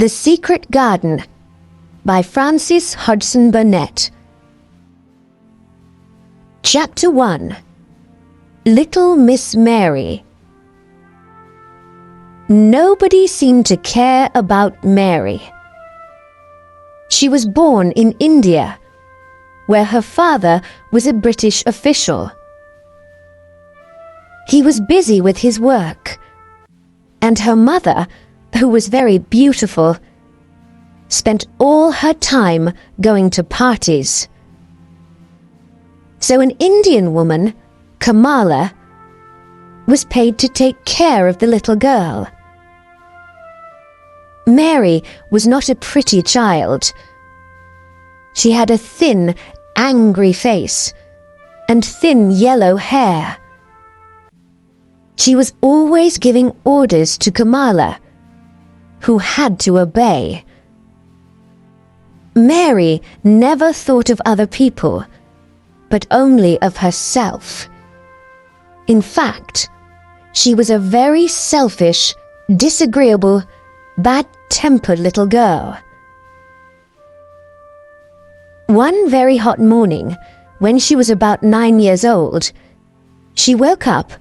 The Secret Garden by Frances Hodgson Burnett. Chapter 1. Little Miss Mary. Nobody seemed to care about Mary. She was born in India, where her father was a British official. He was busy with his work, and her mother, who was very beautiful, spent all her time going to parties. So an Indian woman, Kamala, was paid to take care of the little girl. Mary was not a pretty child. She had a thin, angry face and thin yellow hair. She was always giving orders to Kamala, who had to obey. Mary never thought of other people, but only of herself. In fact, she was a very selfish, disagreeable, bad-tempered little girl. One very hot morning, when she was about 9 years old, she woke up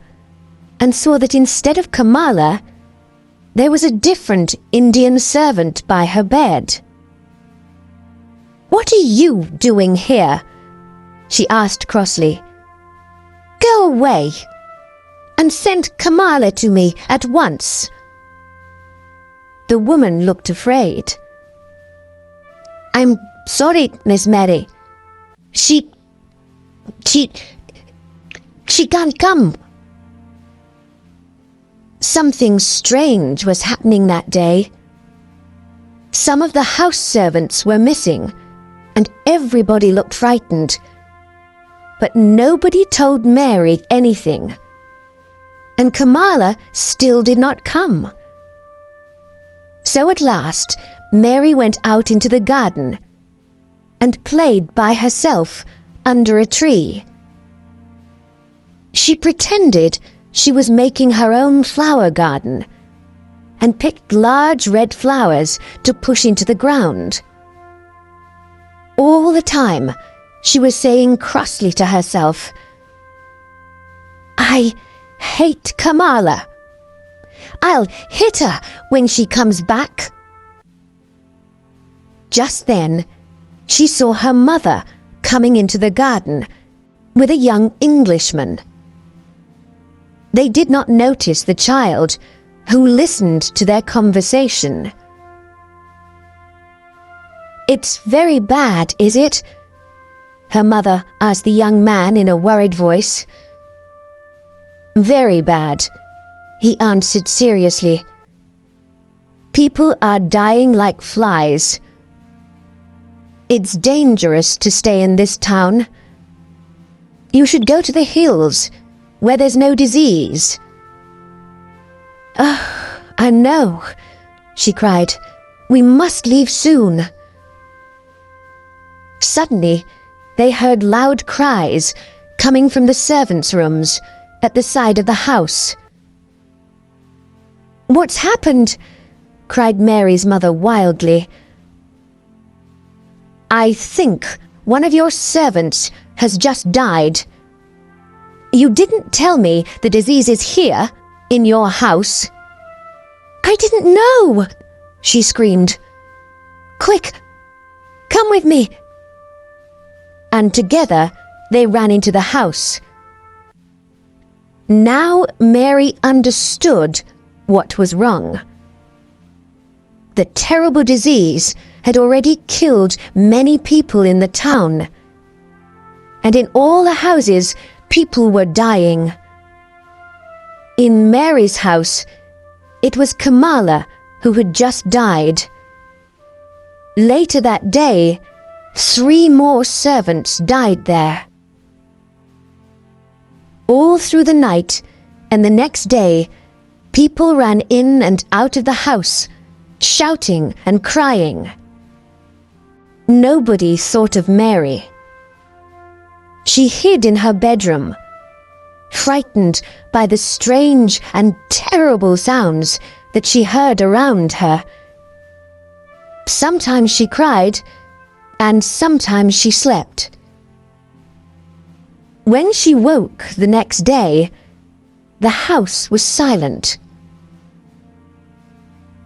and saw that instead of Kamala, there was a different Indian servant by her bed. "What are you doing here?" she asked crossly. "Go away, and send Kamala to me at once." The woman looked afraid. "I'm sorry, Miss Mary. She can't come." Something strange was happening that day. Some of the house servants were missing, and everybody looked frightened. But nobody told Mary anything, and Kamala still did not come. So at last, Mary went out into the garden and played by herself under a tree. She pretended she was making her own flower garden and picked large red flowers to push into the ground. All the time, she was saying crossly to herself, "I hate Kamala. I'll hit her when she comes back." Just then, she saw her mother coming into the garden with a young Englishman. They did not notice the child, who listened to their conversation. "It's very bad, is it?" her mother asked the young man in a worried voice. "Very bad," he answered seriously. "People are dying like flies. It's dangerous to stay in this town. You should go to the hills, where there's no disease." "Oh, I know," she cried. "We must leave soon." Suddenly, they heard loud cries coming from the servants' rooms at the side of the house. "What's happened?" cried Mary's mother wildly. "I think one of your servants has just died. You didn't tell me the disease is here, in your house." "I didn't know!" she screamed. "Quick, come with me!" And together they ran into the house. Now Mary understood what was wrong. The terrible disease had already killed many people in the town, and in all the houses people were dying. In Mary's house, it was Kamala who had just died. Later that day, 3 more servants died there. All through the night and the next day, people ran in and out of the house, shouting and crying. Nobody thought of Mary. She hid in her bedroom, frightened by the strange and terrible sounds that she heard around her. Sometimes she cried, and sometimes she slept. When she woke the next day, the house was silent.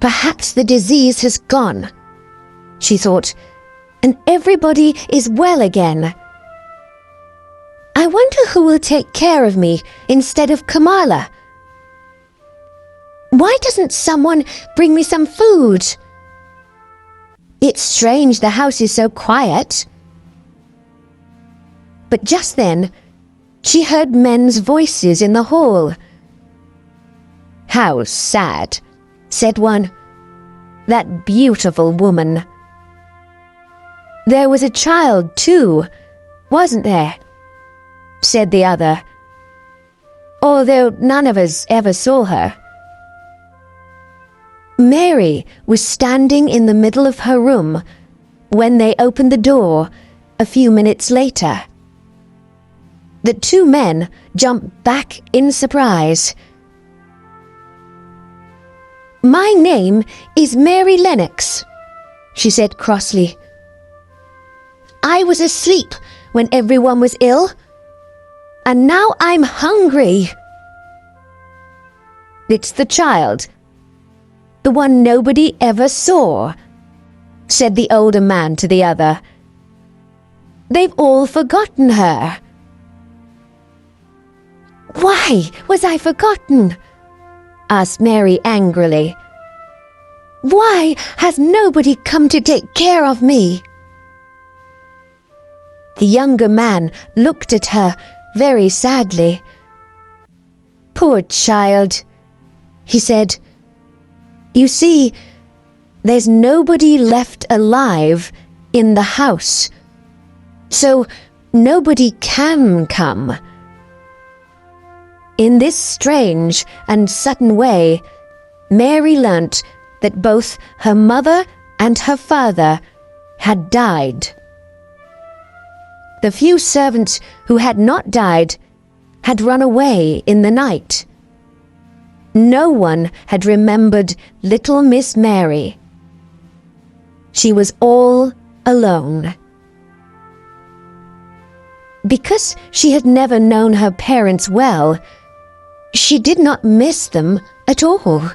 Perhaps the disease has gone, she thought, and everybody is well again. I wonder who will take care of me instead of Kamala. Why doesn't someone bring me some food? It's strange the house is so quiet. But just then, she heard men's voices in the hall. How sad, said one. That beautiful woman. There was a child too, wasn't there? Said the other, although none of us ever saw her. Mary was standing in the middle of her room when they opened the door a few minutes later. The two men jumped back in surprise. My name is Mary Lennox, she said crossly. I was asleep when everyone was ill, and now I'm hungry. It's the child, the one nobody ever saw, said the older man to the other. They've all forgotten her. Why was I forgotten? Asked Mary angrily. Why has nobody come to take care of me? The younger man looked at her very sadly. Poor child, he said. You see, there's nobody left alive in the house, so nobody can come. In this strange and sudden way, Mary learnt that both her mother and her father had died. The few servants who had not died had run away in the night. No one had remembered little Miss Mary. She was all alone. Because she had never known her parents well, she did not miss them at all.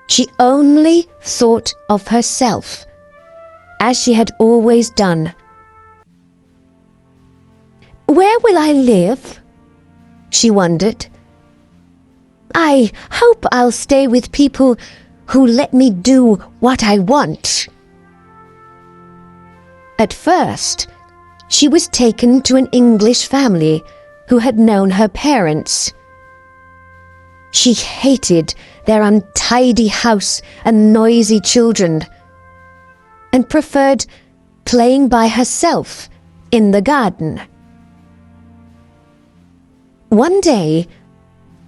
She only thought of herself, as she had always done. Where will I live? She wondered. I hope I'll stay with people who let me do what I want. At first, she was taken to an English family who had known her parents. She hated their untidy house and noisy children, and preferred playing by herself in the garden. One day,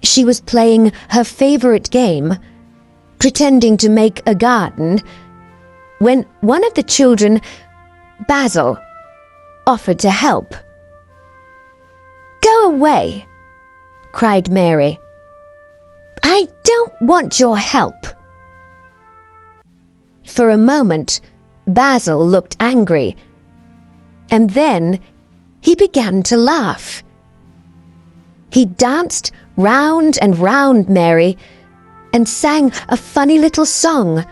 she was playing her favorite game, pretending to make a garden, when one of the children, Basil, offered to help. Go away, cried Mary. I don't want your help. For a moment, Basil looked angry, and then he began to laugh. He danced round and round Mary and sang a funny little song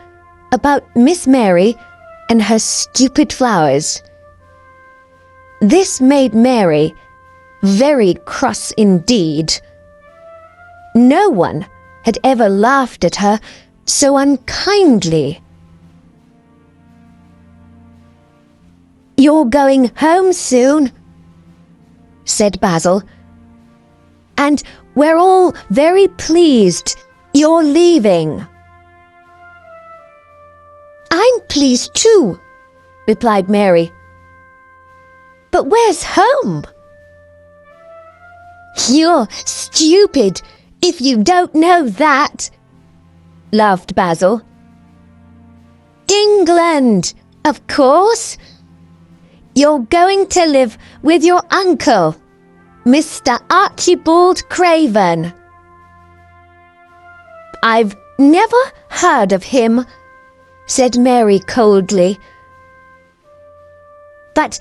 about Miss Mary and her stupid flowers. This made Mary very cross indeed. No one had ever laughed at her so unkindly. You're going home soon, said Basil, and we're all very pleased you're leaving. I'm pleased too, replied Mary. But where's home? You're stupid if you don't know that, laughed Basil. England, of course. You're going to live with your uncle, Mr. Archibald Craven. I've never heard of him, said Mary coldly. "But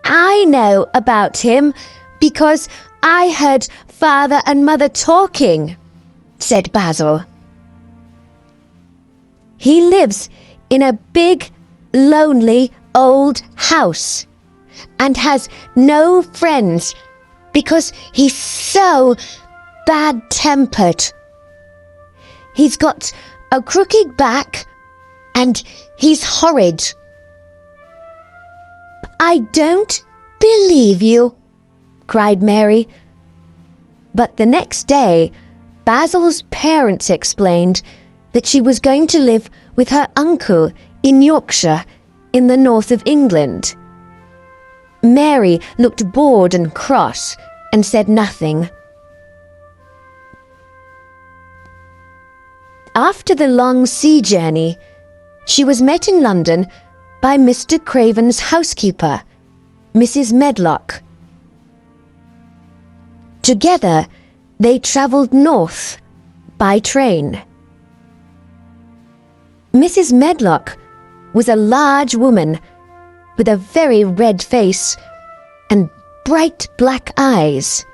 I know about him because I heard Father and Mother talking," said Basil. "He lives in a big, lonely old house and has no friends because he's so bad-tempered. He's got a crooked back and he's horrid." "I don't believe you," cried Mary. But the next day, Basil's parents explained that she was going to live with her uncle in Yorkshire, in the north of England. Mary looked bored and cross and said nothing. After the long sea journey, she was met in London by Mr. Craven's housekeeper, Mrs. Medlock. Together, they travelled north by train. Mrs. Medlock was a large woman with a very red face and bright black eyes.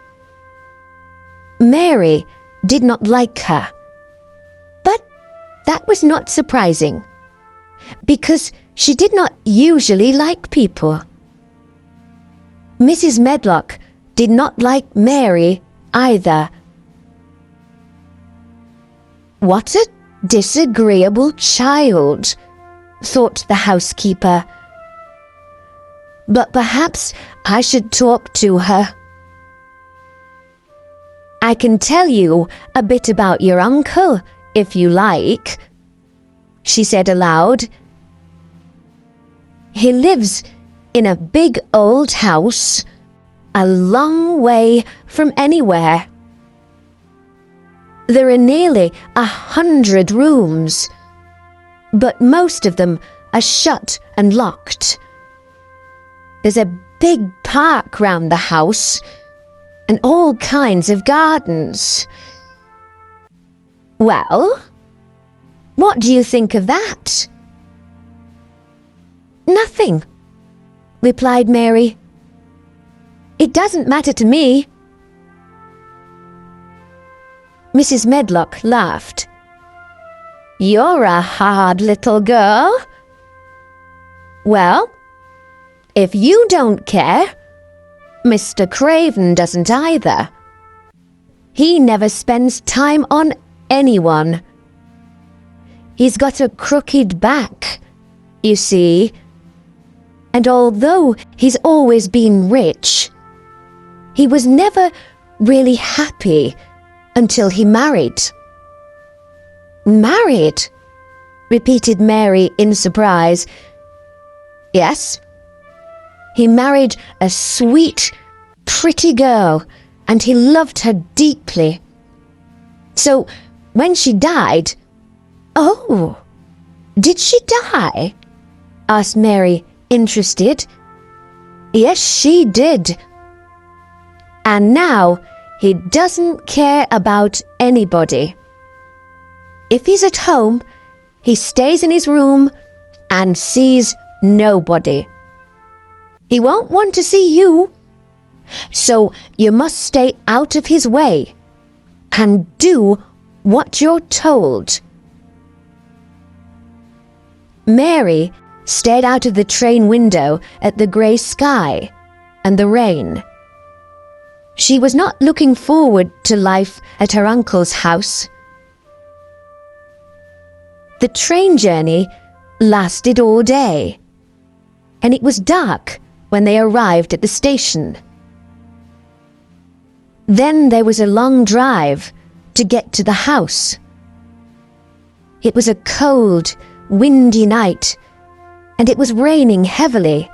Mary did not like her, but that was not surprising, because she did not usually like people. Mrs. Medlock did not like Mary either. "What a disagreeable child," thought the housekeeper. "But perhaps I should talk to her. I can tell you a bit about your uncle, if you like," she said aloud. "He lives in a big old house, a long way from anywhere. There are nearly 100 rooms, but most of them are shut and locked. There's a big park round the house and all kinds of gardens. Well, what do you think of that?" "Nothing," replied Mary. "It doesn't matter to me." Mrs. Medlock laughed. "You're a hard little girl. Well, if you don't care, Mr. Craven doesn't either. He never spends time on anyone. He's got a crooked back, you see, and although he's always been rich, he was never really happy until he married." "Married?" repeated Mary in surprise. "Yes. He married a sweet, pretty girl, and he loved her deeply. So when she died—" "Oh, did she die?" asked Mary, interested. "Yes, she did. And now he doesn't care about anybody. If he's at home, he stays in his room and sees nobody. He won't want to see you, so you must stay out of his way and do what you're told." Mary stared out of the train window at the grey sky and the rain. She was not looking forward to life at her uncle's house. The train journey lasted all day, and it was dark when they arrived at the station. Then there was a long drive to get to the house. It was a cold, windy night, and it was raining heavily.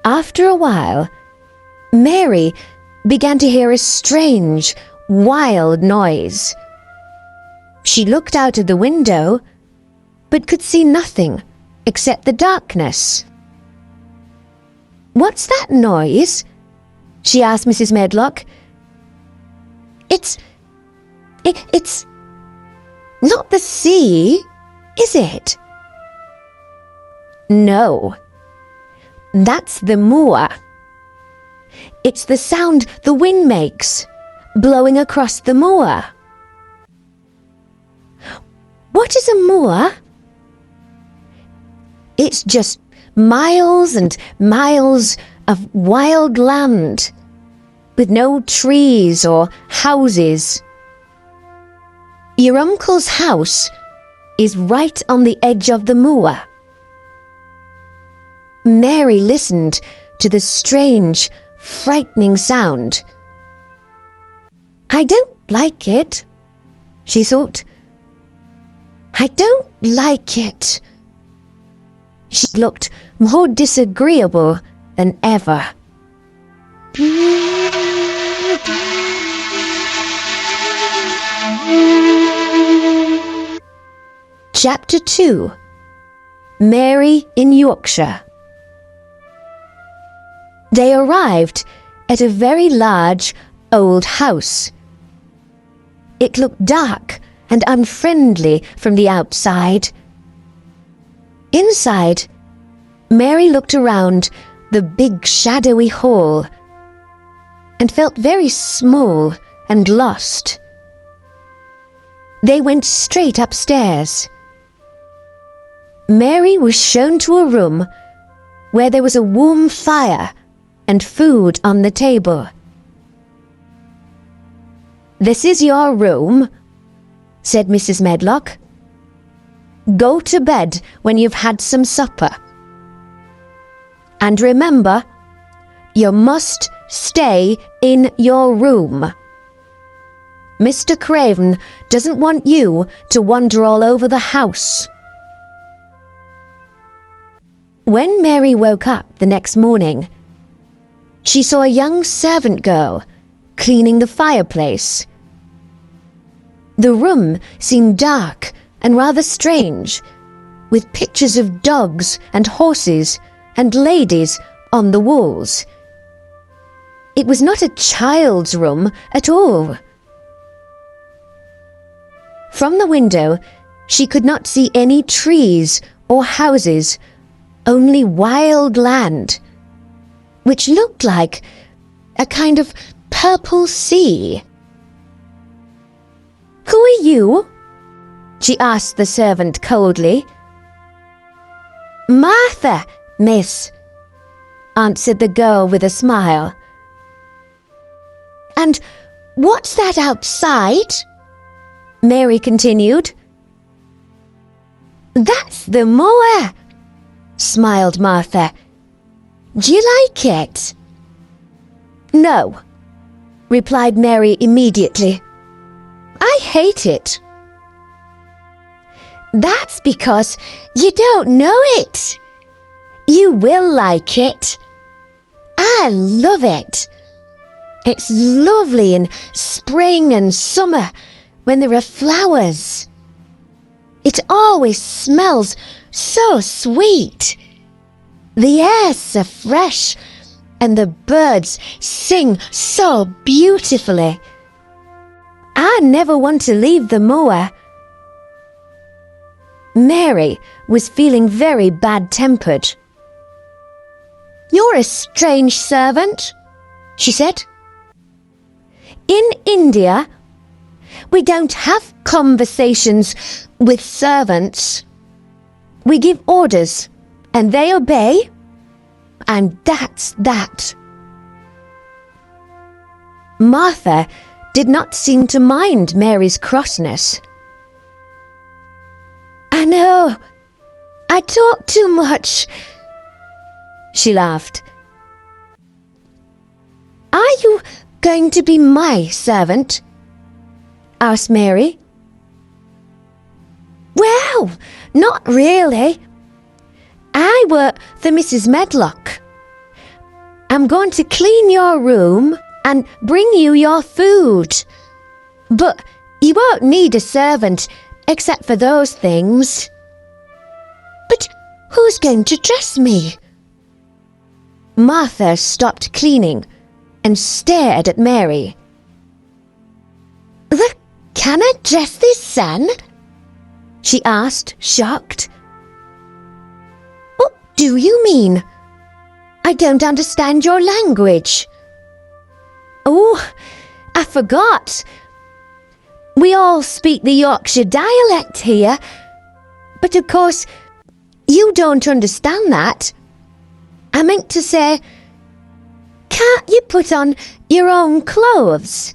After a while, Mary began to hear a strange, wild noise. She looked out of the window, but could see nothing except the darkness. "What's that noise?" she asked Mrs. Medlock. It's not the sea, is is it? No, that's the moor. It's the sound the wind makes, blowing across the moor. What is a moor? It's just miles and miles of wild land, with no trees or houses. Your uncle's house is right on the edge of the moor. Mary listened to the strange, frightening sound. I don't like it, she thought. I don't like it. She looked more disagreeable than ever. Chapter 2. Mary in Yorkshire. They arrived at a very large old house. It looked dark and unfriendly from the outside. Inside, Mary looked around the big shadowy hall and felt very small and lost. They went straight upstairs. Mary was shown to a room where there was a warm fire and food on the table. "This is your room," said Mrs. Medlock. "Go to bed when you've had some supper. And remember, you must stay in your room. Mr. Craven doesn't want you to wander all over the house." When Mary woke up the next morning, she saw a young servant girl cleaning the fireplace. The room seemed dark and rather strange, with pictures of dogs and horses and ladies on the walls. It was not a child's room at all. From the window, she could not see any trees or houses, only wild land, which looked like a kind of purple sea. "Who are you?" she asked the servant coldly. "Martha, miss," answered the girl with a smile. "And what's that outside?" Mary continued. "That's the moor," smiled Martha. "Do you like it?" "No," replied Mary immediately. "I hate it." "That's because you don't know it. You will like it. I love it. It's lovely in spring and summer when there are flowers. It always smells so sweet. The air's so fresh and the birds sing so beautifully. I never want to leave the moor." Mary was feeling very bad-tempered. "You're a strange servant," she said. "In India, we don't have conversations with servants. We give orders, and they obey, and that's that." Martha did not seem to mind Mary's crossness. "I know, I talk too much," she laughed. "Are you going to be my servant?" asked Mary. "Well, not really. I work for Mrs. Medlock. I'm going to clean your room and bring you your food. But you won't need a servant except for those things." "But who's going to dress me?" Martha stopped cleaning and stared at Mary. "Can I dress this son?" she asked, shocked. What do you mean? I don't understand your language. Oh, I forgot. We all speak the Yorkshire dialect here, but of course, you don't understand that. I meant to say, can't you put on your own clothes?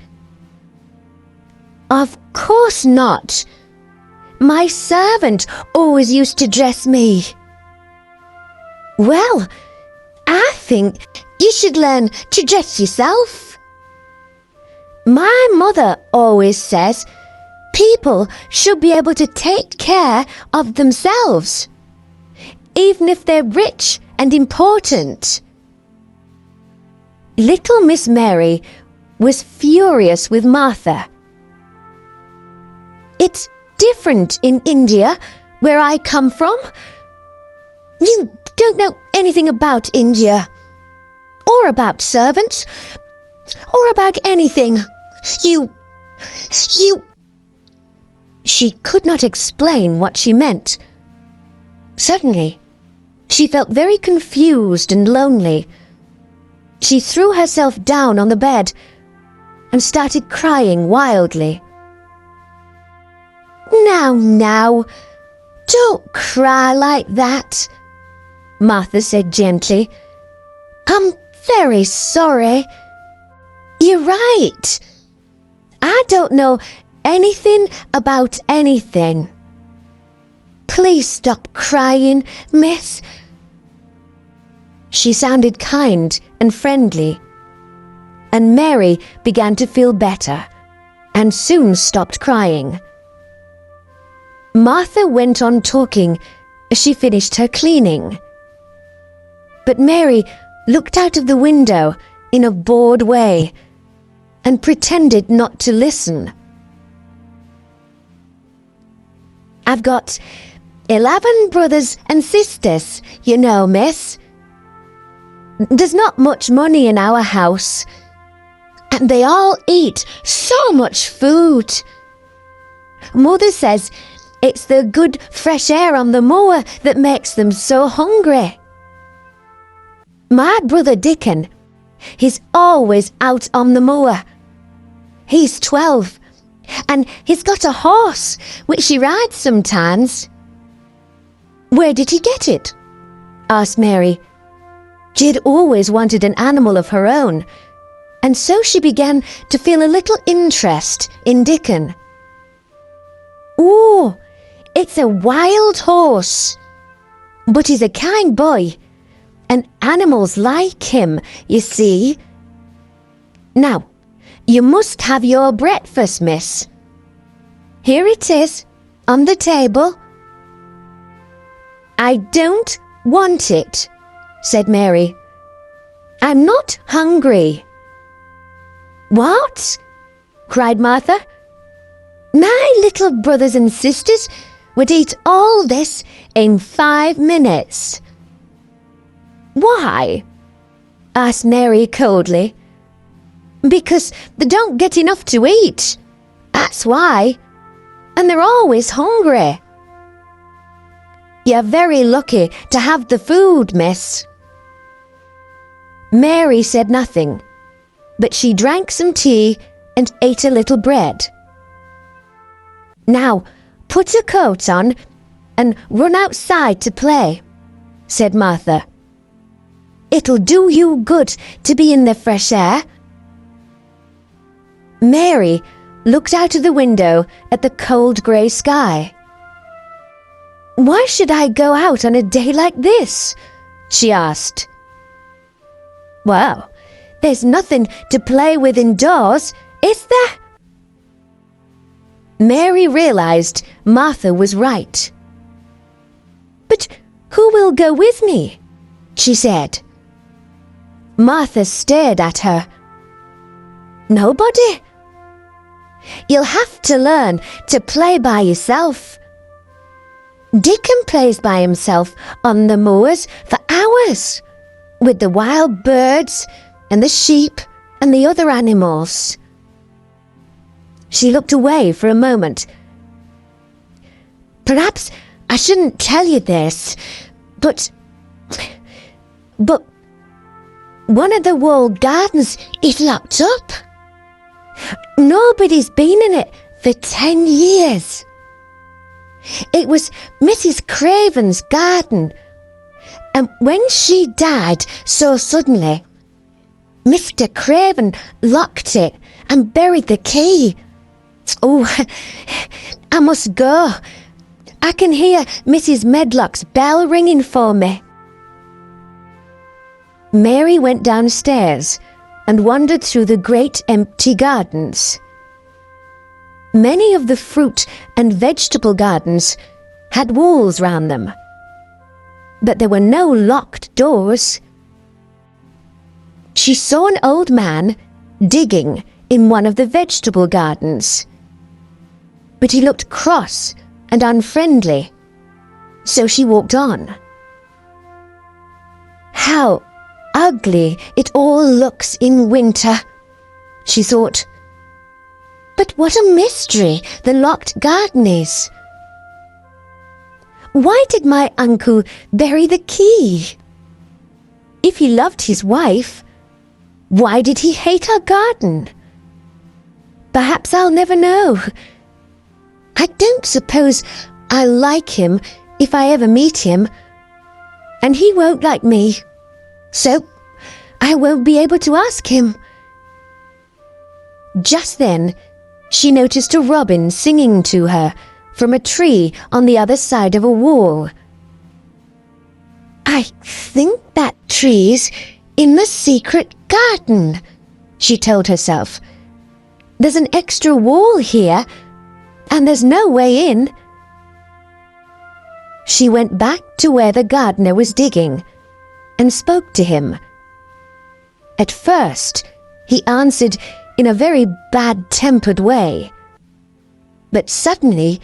Of course not. My servant always used to dress me. Well, I think you should learn to dress yourself. My mother always says people should be able to take care of themselves, even if they're rich and important. Little Miss Mary was furious with Martha. It's different in India, where I come from. You don't know anything about India, or about servants, or about anything. You... She could not explain what she meant. Suddenly, she felt very confused and lonely. She threw herself down on the bed and started crying wildly. Now, don't cry like that, Martha said gently. I'm very sorry. You're right. I don't know anything about anything. Please stop crying, miss. She sounded kind and friendly, and Mary began to feel better and soon stopped crying. Martha went on talking as she finished her cleaning. But Mary looked out of the window in a bored way and pretended not to listen. I've got 11 brothers and sisters, you know, miss. There's not much money in our house, and they all eat so much food. Mother says it's the good fresh air on the moor that makes them so hungry. My brother Dickon, he's always out on the moor. He's 12, and he's got a horse which he rides sometimes. Where did he get it? Asked Mary. She had always wanted an animal of her own, and so she began to feel a little interest in Dickon. Oh, it's a wild horse, but he's a kind boy, and animals like him, you see. Now, you must have your breakfast, miss. Here it is, on the table. I don't want it, said Mary. I'm not hungry. What? Cried Martha. My little brothers and sisters would eat all this in 5 minutes. Why? Asked Mary coldly. Because they don't get enough to eat. That's why. And they're always hungry. You're very lucky to have the food, miss. Mary said nothing, but she drank some tea and ate a little bread. Now, put a coat on and run outside to play, said Martha. It'll do you good to be in the fresh air. Mary looked out of the window at the cold grey sky. Why should I go out on a day like this? She asked. Well, there's nothing to play with indoors, is there? Mary realized Martha was right. But who will go with me? She said. Martha stared at her. Nobody? You'll have to learn to play by yourself. Dickon plays by himself on the moors for hours, with the wild birds and the sheep and the other animals. She looked away for a moment. Perhaps I shouldn't tell you this, but one of the walled gardens is locked up. Nobody's been in it for 10 years. It was Mrs. Craven's garden, and when she died so suddenly, Mr. Craven locked it and buried the key. Oh, I must go. I can hear Mrs. Medlock's bell ringing for me. Mary went downstairs and wandered through the great empty gardens. Many of the fruit and vegetable gardens had walls round them, but there were no locked doors. She saw an old man digging in one of the vegetable gardens, but he looked cross and unfriendly, so she walked on. How ugly it all looks in winter, she thought. But what a mystery the locked garden is. Why did my uncle bury the key? If he loved his wife, why did he hate our garden? Perhaps I'll never know. I don't suppose I'll like him if I ever meet him, and he won't like me, so I won't be able to ask him. Just then, she noticed a robin singing to her from a tree on the other side of a wall. I think that tree's in the secret garden, she told herself. There's an extra wall here, and there's no way in. She went back to where the gardener was digging and spoke to him. At first, he answered in a very bad-tempered way. But suddenly,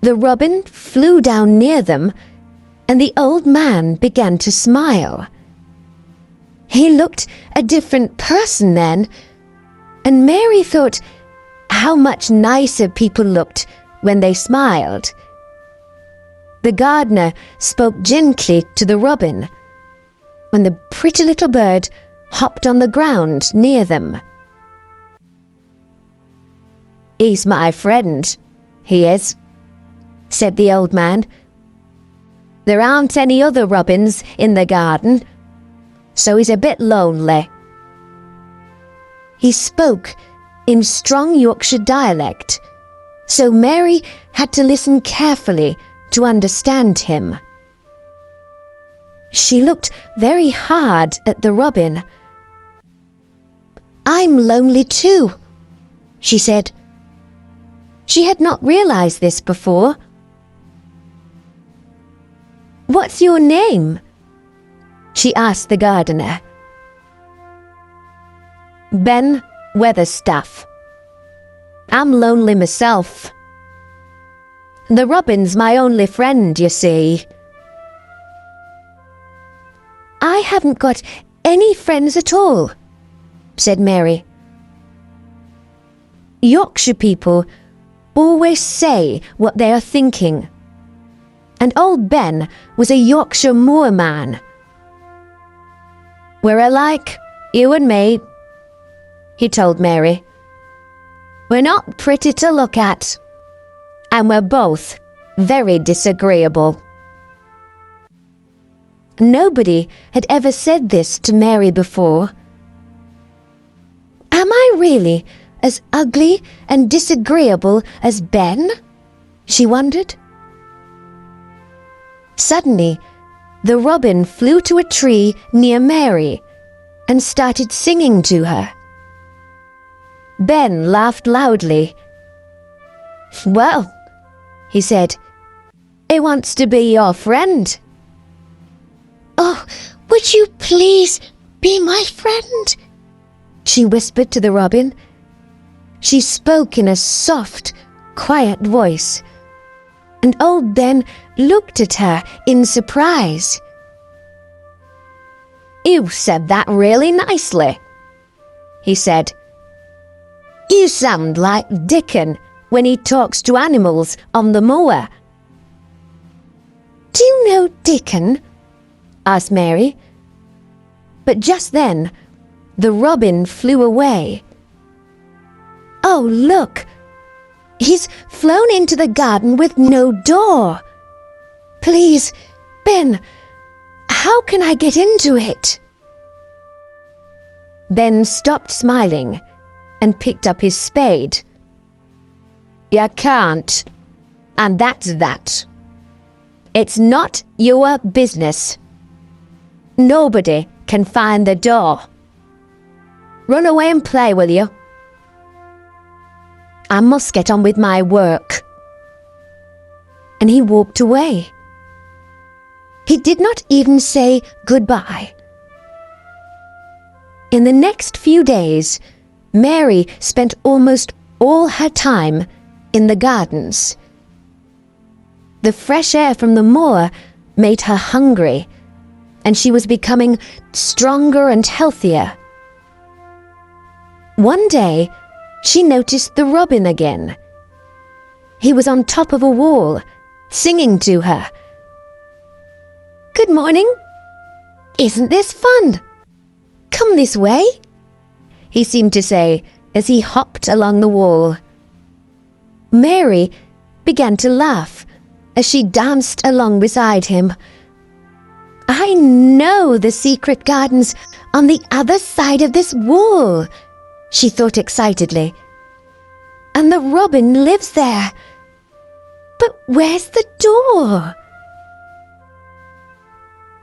the robin flew down near them, and the old man began to smile. He looked a different person then, and Mary thought how much nicer people looked when they smiled. The gardener spoke gently to the robin, when the pretty little bird hopped on the ground near them. "He's my friend, he is," said the old man. "There aren't any other robins in the garden, so he's a bit lonely." He spoke in strong Yorkshire dialect, so Mary had to listen carefully to understand him. She looked very hard at the robin. "I'm lonely too," she said. She had not realized this before. "What's your name?" she asked the gardener. "Ben Weatherstaff. I'm lonely myself. The robin's my only friend, you see." "I haven't got any friends at all," said Mary. "Yorkshire people always say what they are thinking, and old Ben was a Yorkshire moorman. We're alike, you and me," he told Mary. "We're not pretty to look at, and we're both very disagreeable." Nobody had ever said this to Mary before. Am I really as ugly and disagreeable as Ben? She wondered. Suddenly, the robin flew to a tree near Mary and started singing to her. Ben laughed loudly. "Well," he said, "he wants to be your friend." "Oh, would you please be my friend?" she whispered to the robin. She spoke in a soft, quiet voice, and old Ben looked at her in surprise. "You said that really nicely," he said. "You sound like Dickon when he talks to animals on the moor. no Dickon?" asked Mary. But just then, the robin flew away. "Oh, look! He's flown into the garden with no door. Please, Ben, how can I get into it?" Ben stopped smiling and picked up his spade. "You can't, and that's that. It's not your business. Nobody can find the door. Run away and play, will you? I must get on with my work." And he walked away. He did not even say goodbye. In the next few days, Mary spent almost all her time in the gardens. The fresh air from the moor made her hungry, and she was becoming stronger and healthier. One day, she noticed the robin again. He was on top of a wall, singing to her. "Good morning. Isn't this fun? Come this way," he seemed to say as he hopped along the wall. Mary began to laugh as she danced along beside him. "I know the secret gardens on the other side of this wall," she thought excitedly. "And the robin lives there. But where's the door?"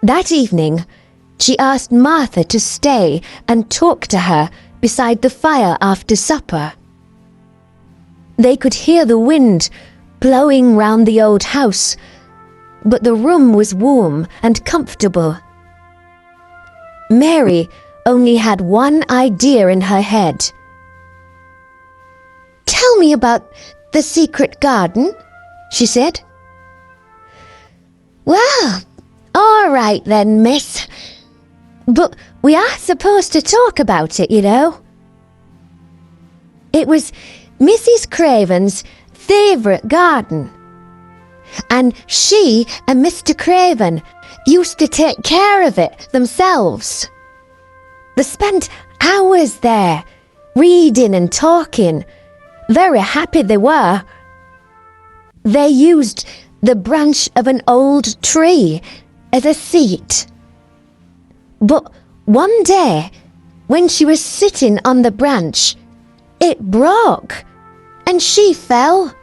That evening, she asked Martha to stay and talk to her beside the fire after supper. They could hear the wind blowing round the old house, but the room was warm and comfortable. Mary only had one idea in her head. "Tell me about the secret garden," she said. "Well, all right then, miss. But we are supposed to talk about it, you know. It was Mrs. Craven's favourite garden, and she and Mr. Craven used to take care of it themselves. They spent hours there, reading and talking. Very happy they were. They used the branch of an old tree as a seat. But one day, when she was sitting on the branch, it broke, and she fell.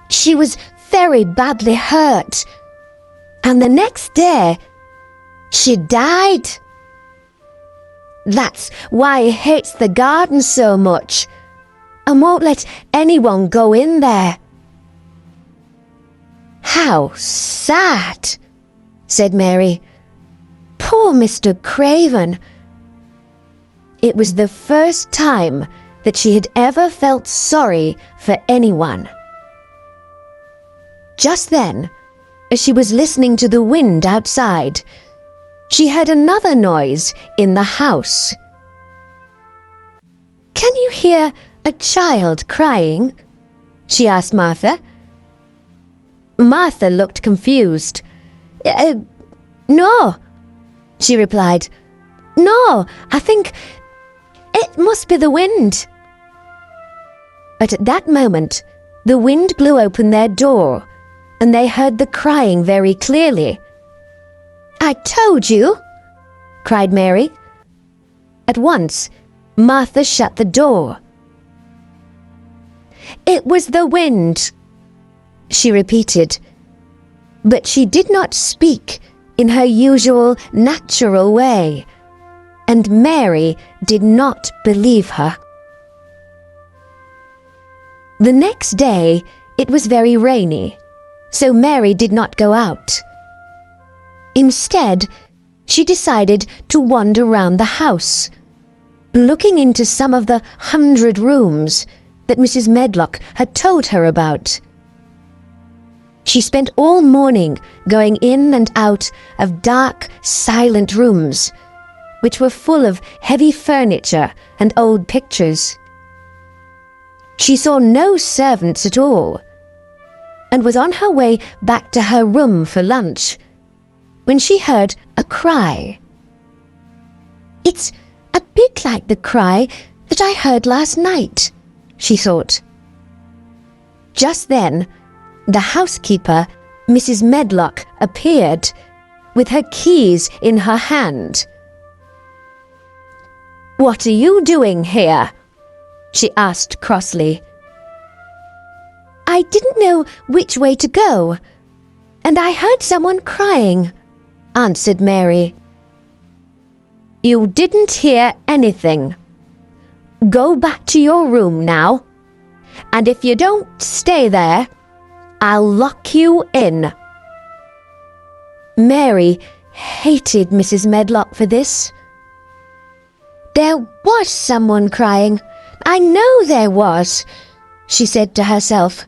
She was very badly hurt, and the next day, she died. That's why he hates the garden so much, and won't let anyone go in there." "How sad," said Mary. "Poor Mr. Craven." It was the first time that she had ever felt sorry for anyone. Just then, as she was listening to the wind outside, she heard another noise in the house. "Can you hear a child crying?" she asked Martha. Martha looked confused. No," she replied. "No, I think it must be the wind." But at that moment, the wind blew open their door, and they heard the crying very clearly. "I told you," cried Mary. At once, Martha shut the door. "It was the wind," she repeated, but she did not speak in her usual natural way, and Mary did not believe her. The next day it was very rainy, so Mary did not go out. Instead, she decided to wander round the house, looking into some of the 100 rooms that Mrs. Medlock had told her about. She spent all morning going in and out of dark, silent rooms, which were full of heavy furniture and old pictures. She saw no servants at all, and was on her way back to her room for lunch when she heard a cry. "It's a bit like the cry that I heard last night," she thought. Just then, the housekeeper, Mrs. Medlock, appeared with her keys in her hand. "What are you doing here?" she asked crossly. "I didn't know which way to go, and I heard someone crying," answered Mary. "You didn't hear anything. Go back to your room now, and if you don't stay there, I'll lock you in." Mary hated Mrs. Medlock for this. "There was someone crying. I know there was," she said to herself.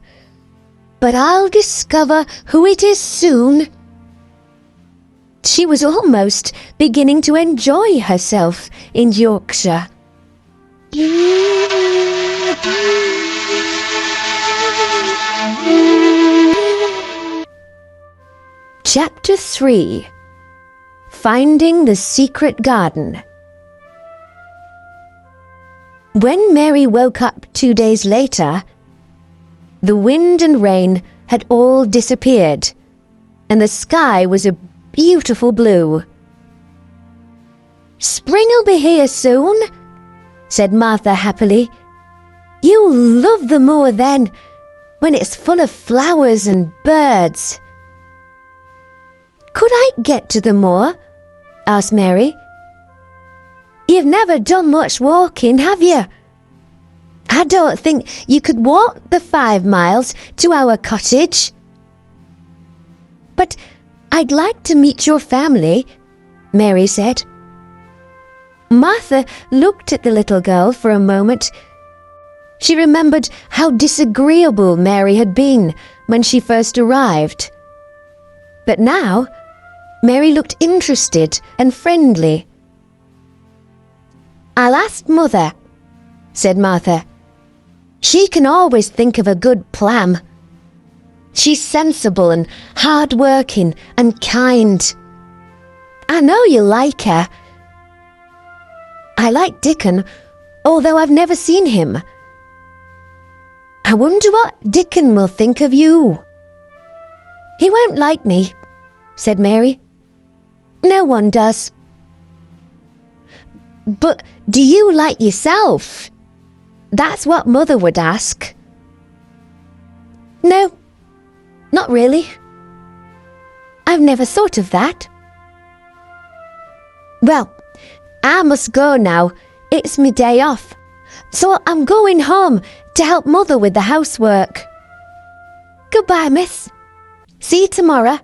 "But I'll discover who it is soon." She was almost beginning to enjoy herself in Yorkshire. Chapter 3. Finding the Secret Garden. When Mary woke up 2 days later, the wind and rain had all disappeared, and the sky was a beautiful blue. "Spring'll be here soon," said Martha happily. "You'll love the moor then, when it's full of flowers and birds." "Could I get to the moor?" asked Mary. "You've never done much walking, have you? I don't think you could walk the 5 miles to our cottage." "But I'd like to meet your family," Mary said. Martha looked at the little girl for a moment. She remembered how disagreeable Mary had been when she first arrived. But now, Mary looked interested and friendly. "I'll ask Mother," said Martha. "She can always think of a good plan. She's sensible and hard-working and kind. I know you'll like her. I like Dickon, although I've never seen him. I wonder what Dickon will think of you." "He won't like me," said Mary. "No one does." "But do you like yourself? That's what Mother would ask." "No, not really. I've never thought of that." "Well, I must go now. It's my day off. So I'm going home to help Mother with the housework. Goodbye, miss. See you tomorrow."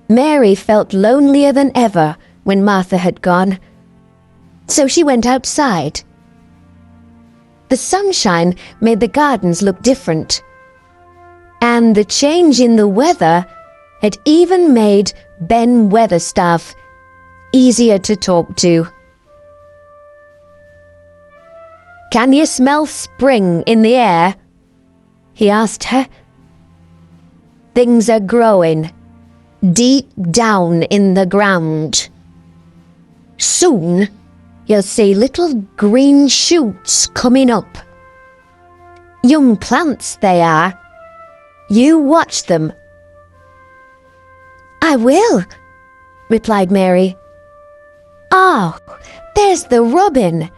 Mary felt lonelier than ever when Martha had gone, so she went outside. The sunshine made the gardens look different, and the change in the weather had even made Ben Weatherstaff easier to talk to. "Can you smell spring in the air?" he asked her. "Things are growing deep down in the ground. Soon you'll see little green shoots coming up. Young plants they are. You watch them." "I will," replied Mary. "Oh, there's the robin."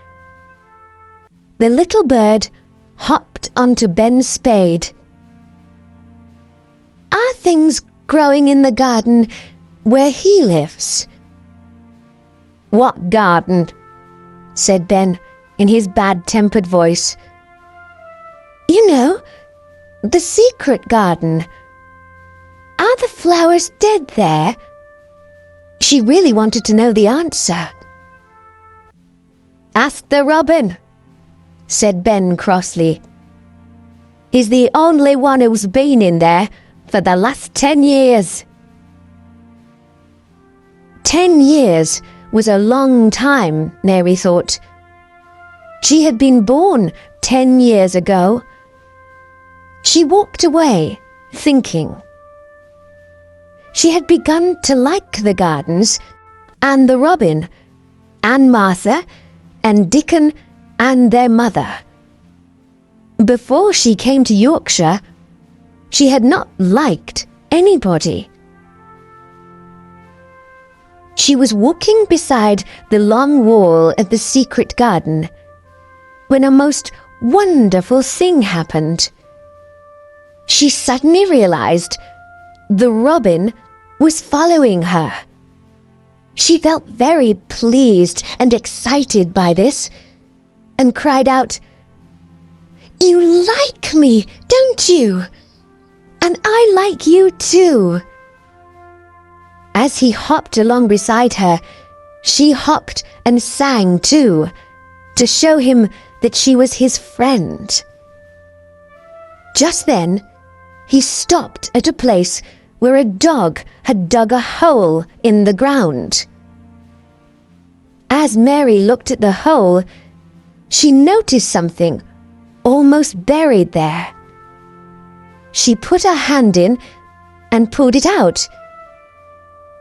The little bird hopped onto Ben's spade. "Are things growing in the garden where he lives?" "What garden?" said Ben in his bad-tempered voice. "You know, the secret garden. Are the flowers dead there?" She really wanted to know the answer. "Ask the robin," said Ben crossly. "He's the only one who's been in there for the last 10 years. 10 years was a long time, Mary thought. She had been born 10 years ago. She walked away, thinking. She had begun to like the gardens, and the robin, and Martha, and Dickon, and their mother. Before she came to Yorkshire, she had not liked anybody. She was walking beside the long wall of the secret garden when a most wonderful thing happened. She suddenly realized the robin was following her. She felt very pleased and excited by this and cried out, "You like me, don't you? And I like you too." As he hopped along beside her, she hopped and sang too, to show him that she was his friend. Just then, he stopped at a place where a dog had dug a hole in the ground. As Mary looked at the hole, she noticed something almost buried there. She put her hand in and pulled it out.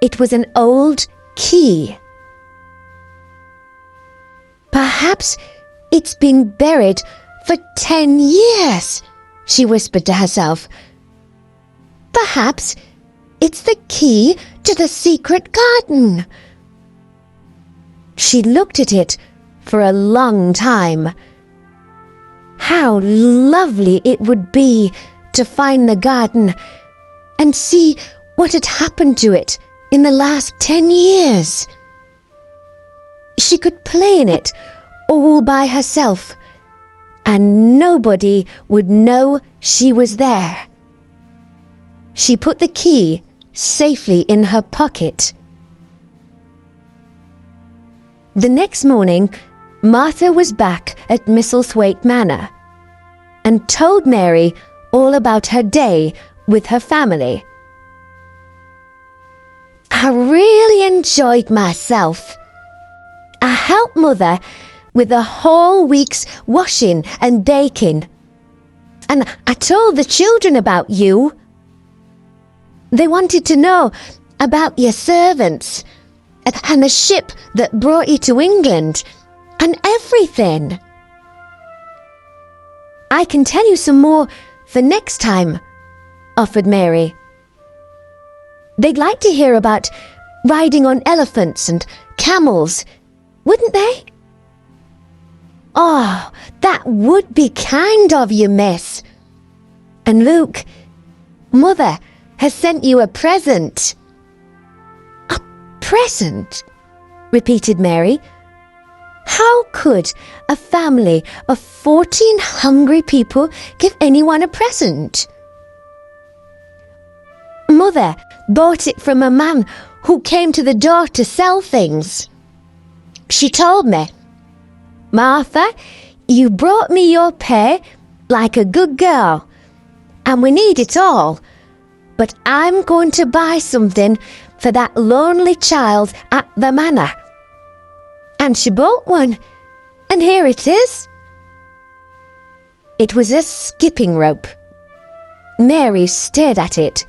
It was an old key. "Perhaps it's been buried for 10 years, she whispered to herself. "Perhaps it's the key to the secret garden." She looked at it for a long time. How lovely it would be to find the garden and see what had happened to it in the last 10 years. She could play in it all by herself, and nobody would know she was there. She put the key safely in her pocket. The next morning, Martha was back at Misselthwaite Manor and told Mary all about her day with her family. "I really enjoyed myself. I helped Mother with the whole week's washing and baking. And I told the children about you. They wanted to know about your servants and the ship that brought you to England and everything. I can tell you some more for next time," offered Mary. "They'd like to hear about riding on elephants and camels, wouldn't they?" "Oh, that would be kind of you, miss. And Luke, Mother has sent you a present." "A present?" repeated Mary. How could a family of 14 hungry people give anyone a present? "Mother bought it from a man who came to the door to sell things. She told me, 'Martha, you brought me your pay like a good girl, and we need it all, but I'm going to buy something for that lonely child at the manor.' And she bought one, and here it is." It was a skipping rope. Mary stared at it.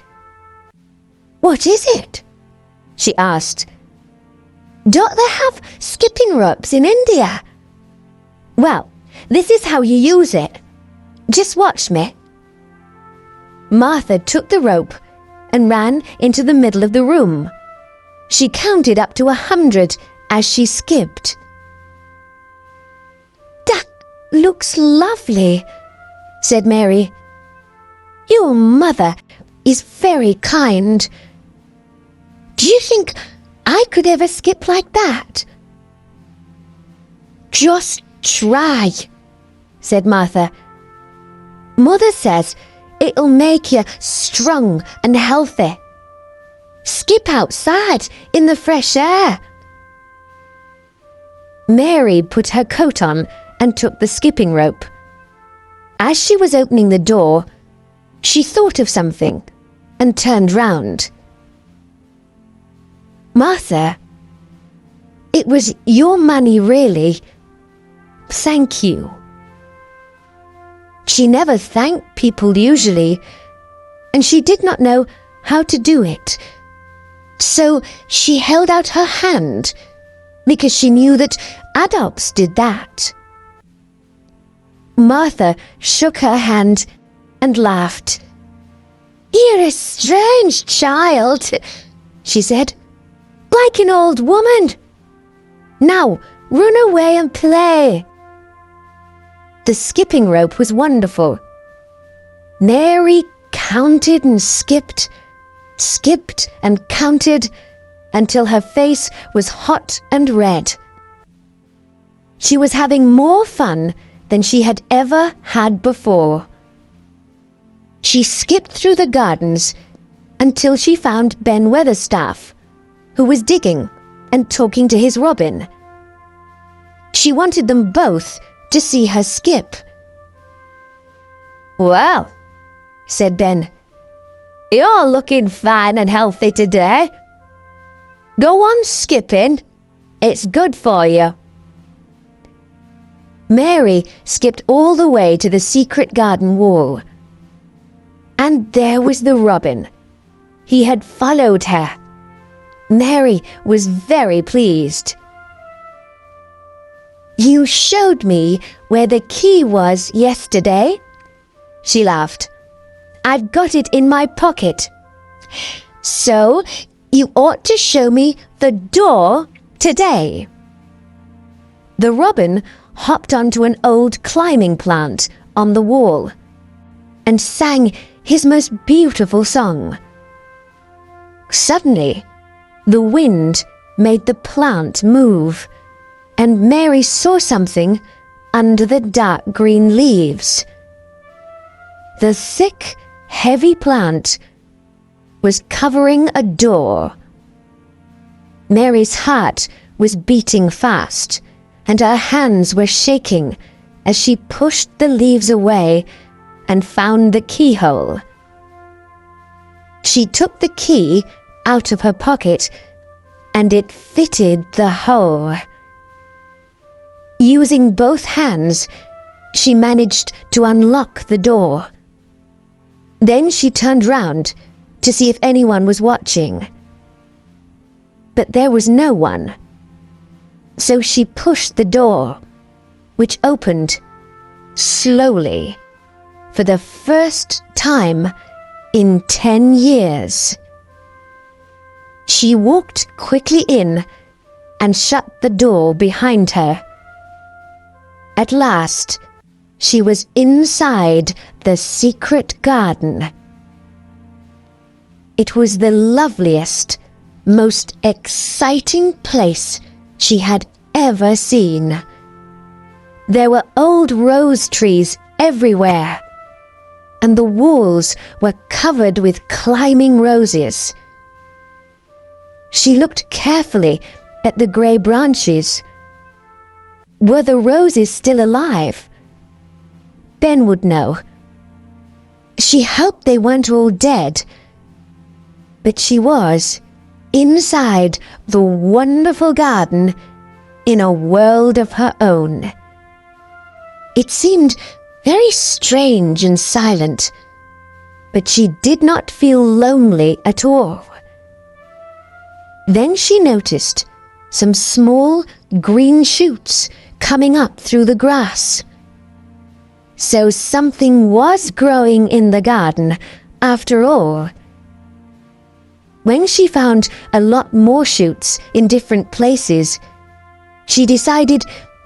"What is it?" she asked. "Don't they have skipping ropes in India?" "Well, this is how you use it. Just watch me." Martha took the rope and ran into the middle of the room. She counted up to 100 as she skipped. "That looks lovely," said Mary. "Your mother is very kind. Do you think I could ever skip like that?" "Just try," said Martha. "Mother says it'll make you strong and healthy. Skip outside in the fresh air." Mary put her coat on and took the skipping rope. As she was opening the door, she thought of something and turned round. "Martha, it was your money really. Thank you." She never thanked people usually, and she did not know how to do it. So she held out her hand, because she knew that adults did that. Martha shook her hand and laughed. "You're a strange child," she said, "like an old woman. Now run away and play." The skipping rope was wonderful. Mary counted and skipped and counted until her face was hot and red. She was having more fun than she had ever had before. She skipped through the gardens until she found Ben Weatherstaff, who was digging and talking to his robin. She wanted them both to see her skip. "Well," said Ben, "you're looking fine and healthy today. Go on skipping. It's good for you." Mary skipped all the way to the secret garden wall. And there was the robin. He had followed her. Mary was very pleased. "You showed me where the key was yesterday," she laughed. "I've got it in my pocket. So you ought to show me the door today." The robin hopped onto an old climbing plant on the wall and sang his most beautiful song. Suddenly, the wind made the plant move, and Mary saw something under the dark green leaves. The thick, heavy plant was covering a door. Mary's heart was beating fast, and her hands were shaking as she pushed the leaves away and found the keyhole. She took the key out of her pocket, and it fitted the hole. Using both hands, she managed to unlock the door. Then she turned round to see if anyone was watching. But there was no one. So she pushed the door, which opened slowly for the first time in 10 years. She walked quickly in and shut the door behind her. At last, she was inside the secret garden. It was the loveliest, most exciting place she had ever seen. There were old rose trees everywhere, and the walls were covered with climbing roses. She looked carefully at the grey branches. Were the roses still alive? Ben would know. She hoped they weren't all dead. But she was inside the wonderful garden in a world of her own. It seemed very strange and silent, but she did not feel lonely at all. Then she noticed some small green shoots coming up through the grass. So something was growing in the garden after all. When she found a lot more shoots in different places, she decided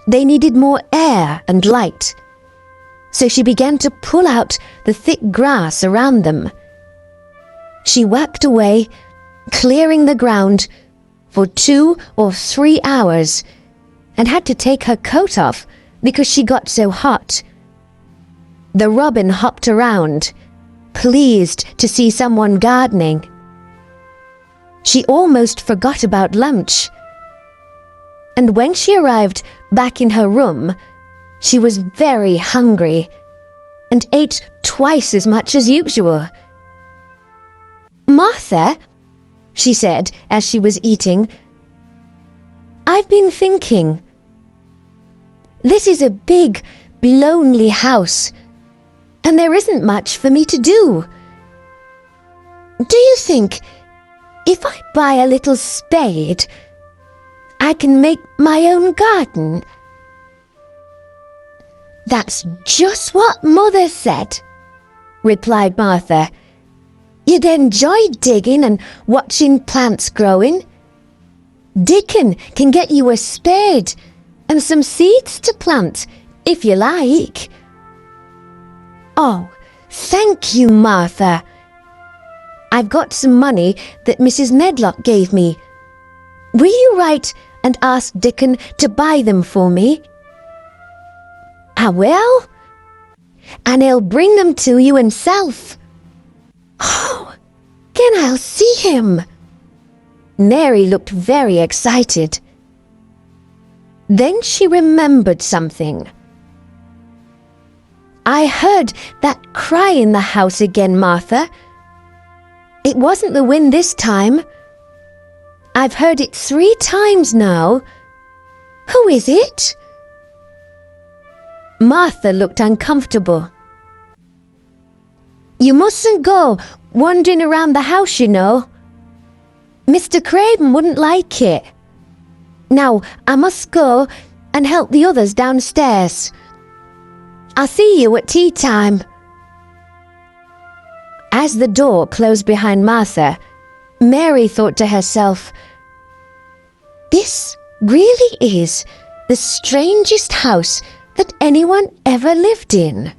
they needed more air and light. So she began to pull out the thick grass around them. She worked away, clearing the ground for 2 or 3 hours, and had to take her coat off because she got so hot. The robin hopped around, pleased to see someone gardening. She almost forgot about lunch. And when she arrived back in her room, she was very hungry and ate twice as much as usual. "Martha," she said as she was eating, "I've been thinking. This is a big, lonely house, and there isn't much for me to do. Do you think if I buy a little spade, I can make my own garden?" "That's just what Mother said," replied Martha. "You'd enjoy digging and watching plants growing. Dickon can get you a spade and some seeds to plant, if you like." "Oh, thank you, Martha. I've got some money that Mrs. Medlock gave me. Will you write and ask Dickon to buy them for me?" "I will, and he'll bring them to you himself." "Oh, then I'll see him." Mary looked very excited. Then she remembered something. "I heard that cry in the house again, Martha. It wasn't the wind this time. I've heard it 3 times now. Who is it?" Martha looked uncomfortable. "You mustn't go wandering around the house, you know. Mr. Craven wouldn't like it. Now, I must go and help the others downstairs. I'll see you at tea time." As the door closed behind Martha, Mary thought to herself, "This really is the strangest house that anyone ever lived in."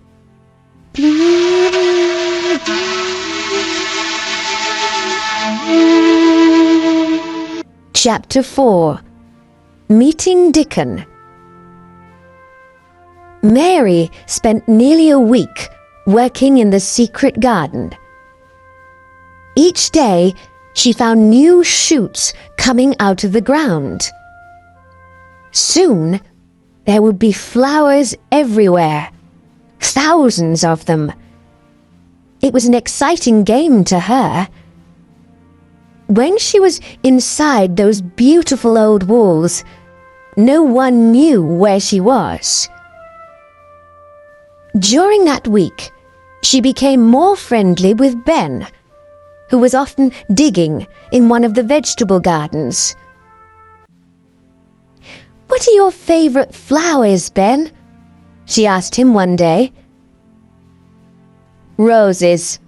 Chapter 4. Meeting Dickon. Mary spent nearly a week working in the secret garden. Each day, she found new shoots coming out of the ground. Soon, there would be flowers everywhere, thousands of them. It was an exciting game to her. When she was inside those beautiful old walls, no one knew where she was. During that week, she became more friendly with Ben, who was often digging in one of the vegetable gardens. "What are your favorite flowers, Ben?" she asked him one day. "Roses.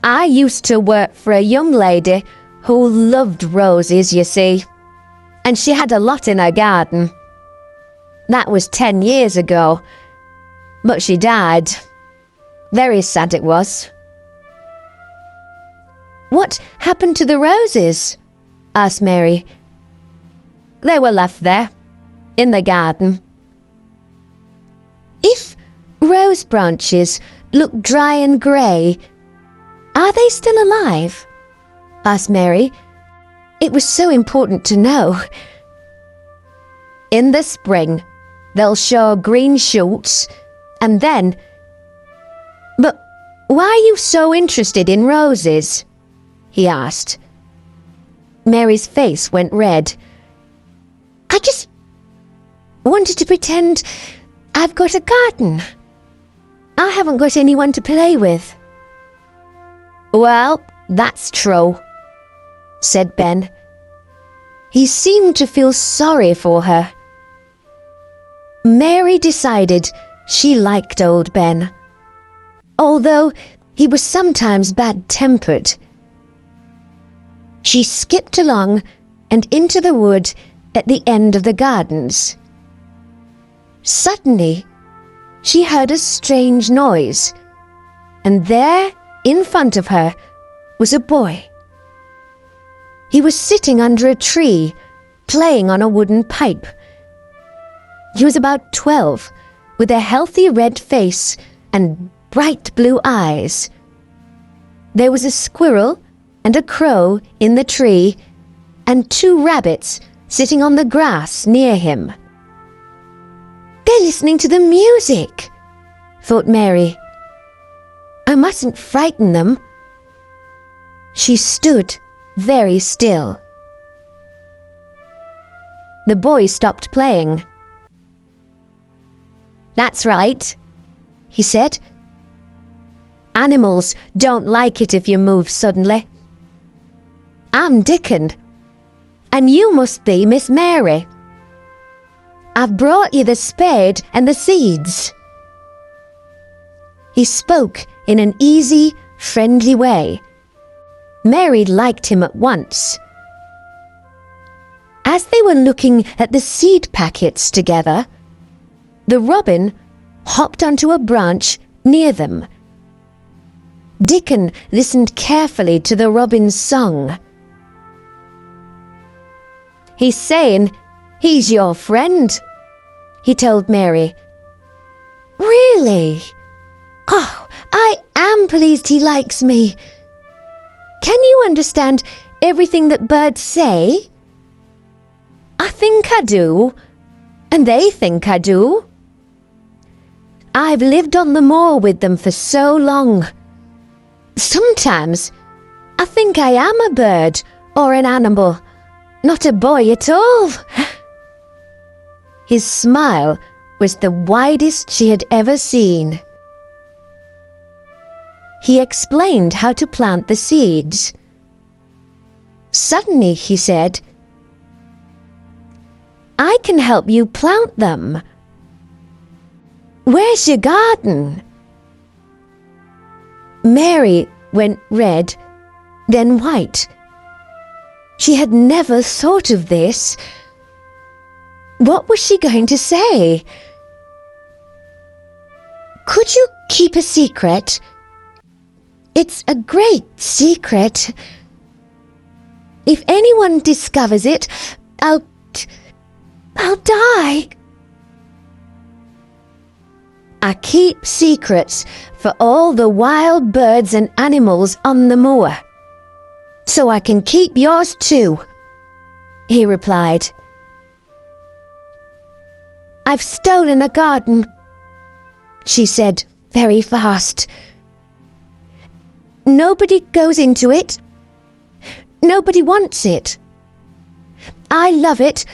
I used to work for a young lady who loved roses, you see, and she had a lot in her garden. That was 10 years ago, but she died. Very sad it was." "What happened to the roses?" asked Mary. "They were left there, in the garden." "If rose branches look dry and grey, are they still alive?" asked Mary. It was so important to know. "In the spring, they'll show green shoots, and then—" "But why are you so interested in roses?" he asked. Mary's face went red. "I just wanted to pretend I've got a garden. I haven't got anyone to play with." "Well, that's true," said Ben. He seemed to feel sorry for her. Mary decided she liked old Ben, although he was sometimes bad-tempered. She skipped along and into the wood at the end of the gardens. Suddenly, she heard a strange noise, and there, in front of her, was a boy. He was sitting under a tree, playing on a wooden pipe. He was about 12, with a healthy red face and bright blue eyes. There was a squirrel and a crow in the tree, and 2 rabbits sitting on the grass near him. "They're listening to the music," thought Mary. "I mustn't frighten them." She stood very still. The boy stopped playing. "That's right," he said. Animals don't like it if you move suddenly. I'm Dickon, and you must be Miss Mary. I've brought you the spade and the seeds. He spoke in an easy, friendly way. Mary liked him at once. As they were looking at the seed packets together, the robin hopped onto a branch near them. Dickon listened carefully to the robin's song. He's saying he's your friend, he told Mary. Really? Oh, I am pleased he likes me. Can you understand everything that birds say? I think I do, and they think I do. I've lived on the moor with them for so long. Sometimes I think I am a bird or an animal, not a boy at all. His smile was the widest she had ever seen. He explained how to plant the seeds. Suddenly he said, I can help you plant them. Where's your garden? Mary went red, then white. She had never thought of this. What was she going to say? Could you keep a secret? It's a great secret. If anyone discovers it, I'll die. I keep secrets for all the wild birds and animals on the moor, so I can keep yours too, he replied. I've stolen a garden, she said very fast. Nobody goes into it. Nobody wants it. I love it,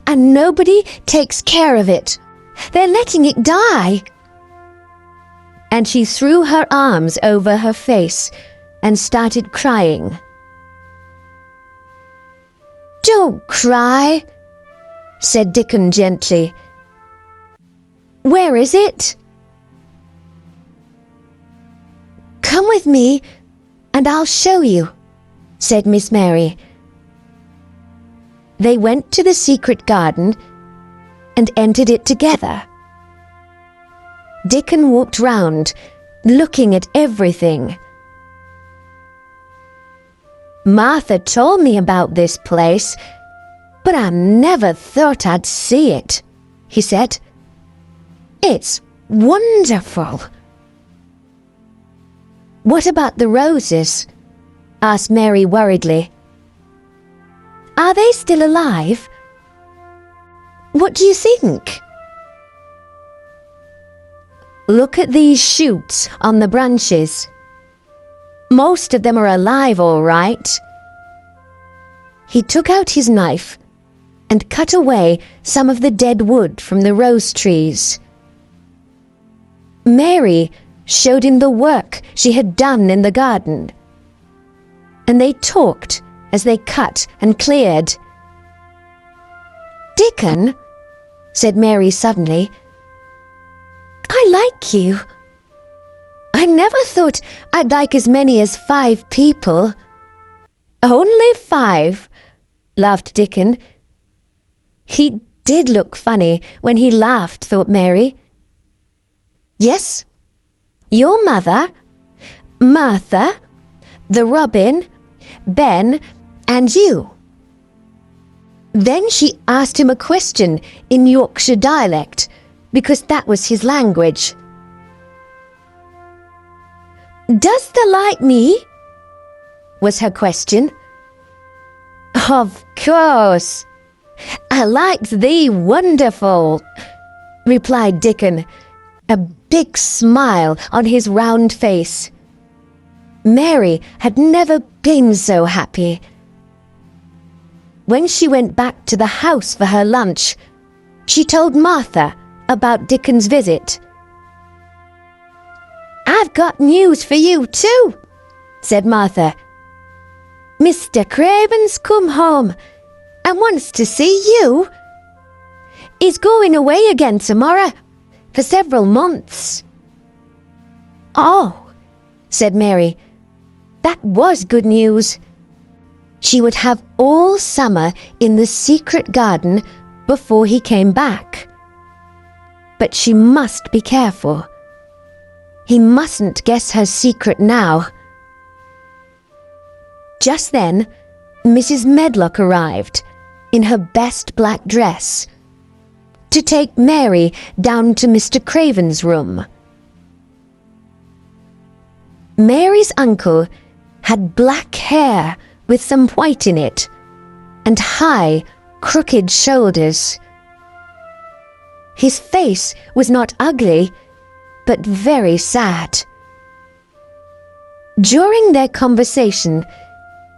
and nobody takes care of it. They're letting it die. And she threw her arms over her face and started crying. Don't cry, said Dickon gently. Where is it? Come with me, and I'll show you, said Miss Mary. They went to the secret garden and entered it together. Dickon walked round, looking at everything. Martha told me about this place, but I never thought I'd see it, he said. It's wonderful. What about the roses? Asked Mary worriedly. Are they still alive? What do you think? Look at these shoots on the branches. Most of them are alive, all right. He took out his knife and cut away some of the dead wood from the rose trees. Mary showed him the work she had done in the garden, and they talked as they cut and cleared. Dickon, said Mary suddenly, I like you. I never thought I'd like as many as 5 people. Only 5, laughed Dickon. He did look funny when he laughed, thought Mary. Yes, your mother, Martha, the robin, Ben, and you. Then she asked him a question in Yorkshire dialect, because that was his language. Does thee like me? Was her question. Of course. I liked thee wonderful, replied Dickon, a big smile on his round face. Mary had never been so happy. When she went back to the house for her lunch, she told Martha about Dickon's visit. "I've got news for you too," said Martha. "Mr. Craven's come home and wants to see you. He's going away again tomorrow for several months." "Oh," said Mary, "that was good news." She would have all summer in the secret garden before he came back. But she must be careful. He mustn't guess her secret now. Just then, Mrs. Medlock arrived in her best black dress to take Mary down to Mr. Craven's room. Mary's uncle had black hair with some white in it and high, crooked shoulders. His face was not ugly, but very sad. During their conversation,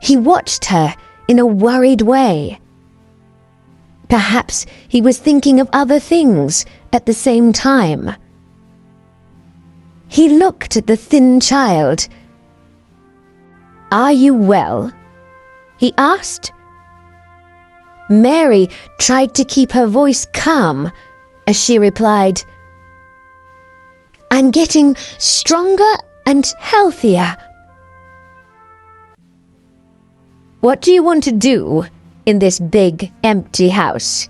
he watched her in a worried way. Perhaps he was thinking of other things at the same time. He looked at the thin child. "Are you well?" he asked. Mary tried to keep her voice calm as she replied, "I'm getting stronger and healthier." "What do you want to do in this big, empty house?"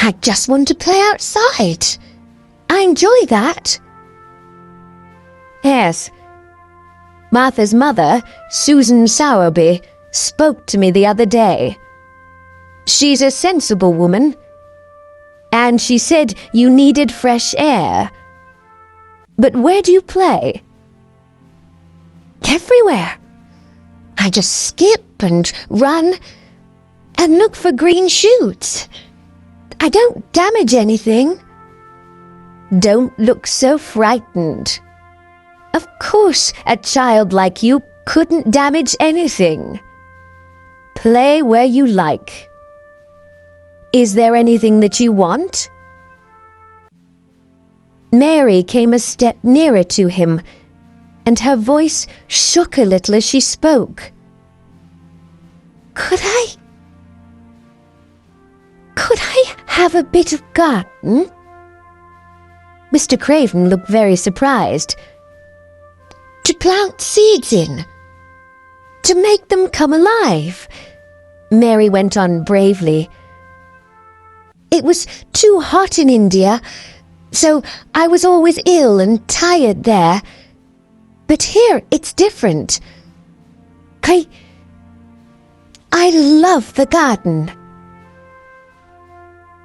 I just want to play outside. I enjoy that." "Yes. Martha's mother, Susan Sowerby, spoke to me the other day. She's a sensible woman, and she said you needed fresh air. But where do you play?" "Everywhere. I just skip and run and look for green shoots. I don't damage anything." "Don't look so frightened. Of course, a child like you couldn't damage anything. Play where you like. Is there anything that you want?" Mary came a step nearer to him, and her voice shook a little as she spoke. Could I have a bit of garden?" Mr. Craven looked very surprised. "To plant seeds in, to make them come alive," Mary went on bravely. "It was too hot in India, so I was always ill and tired there. But here it's different. I love the garden."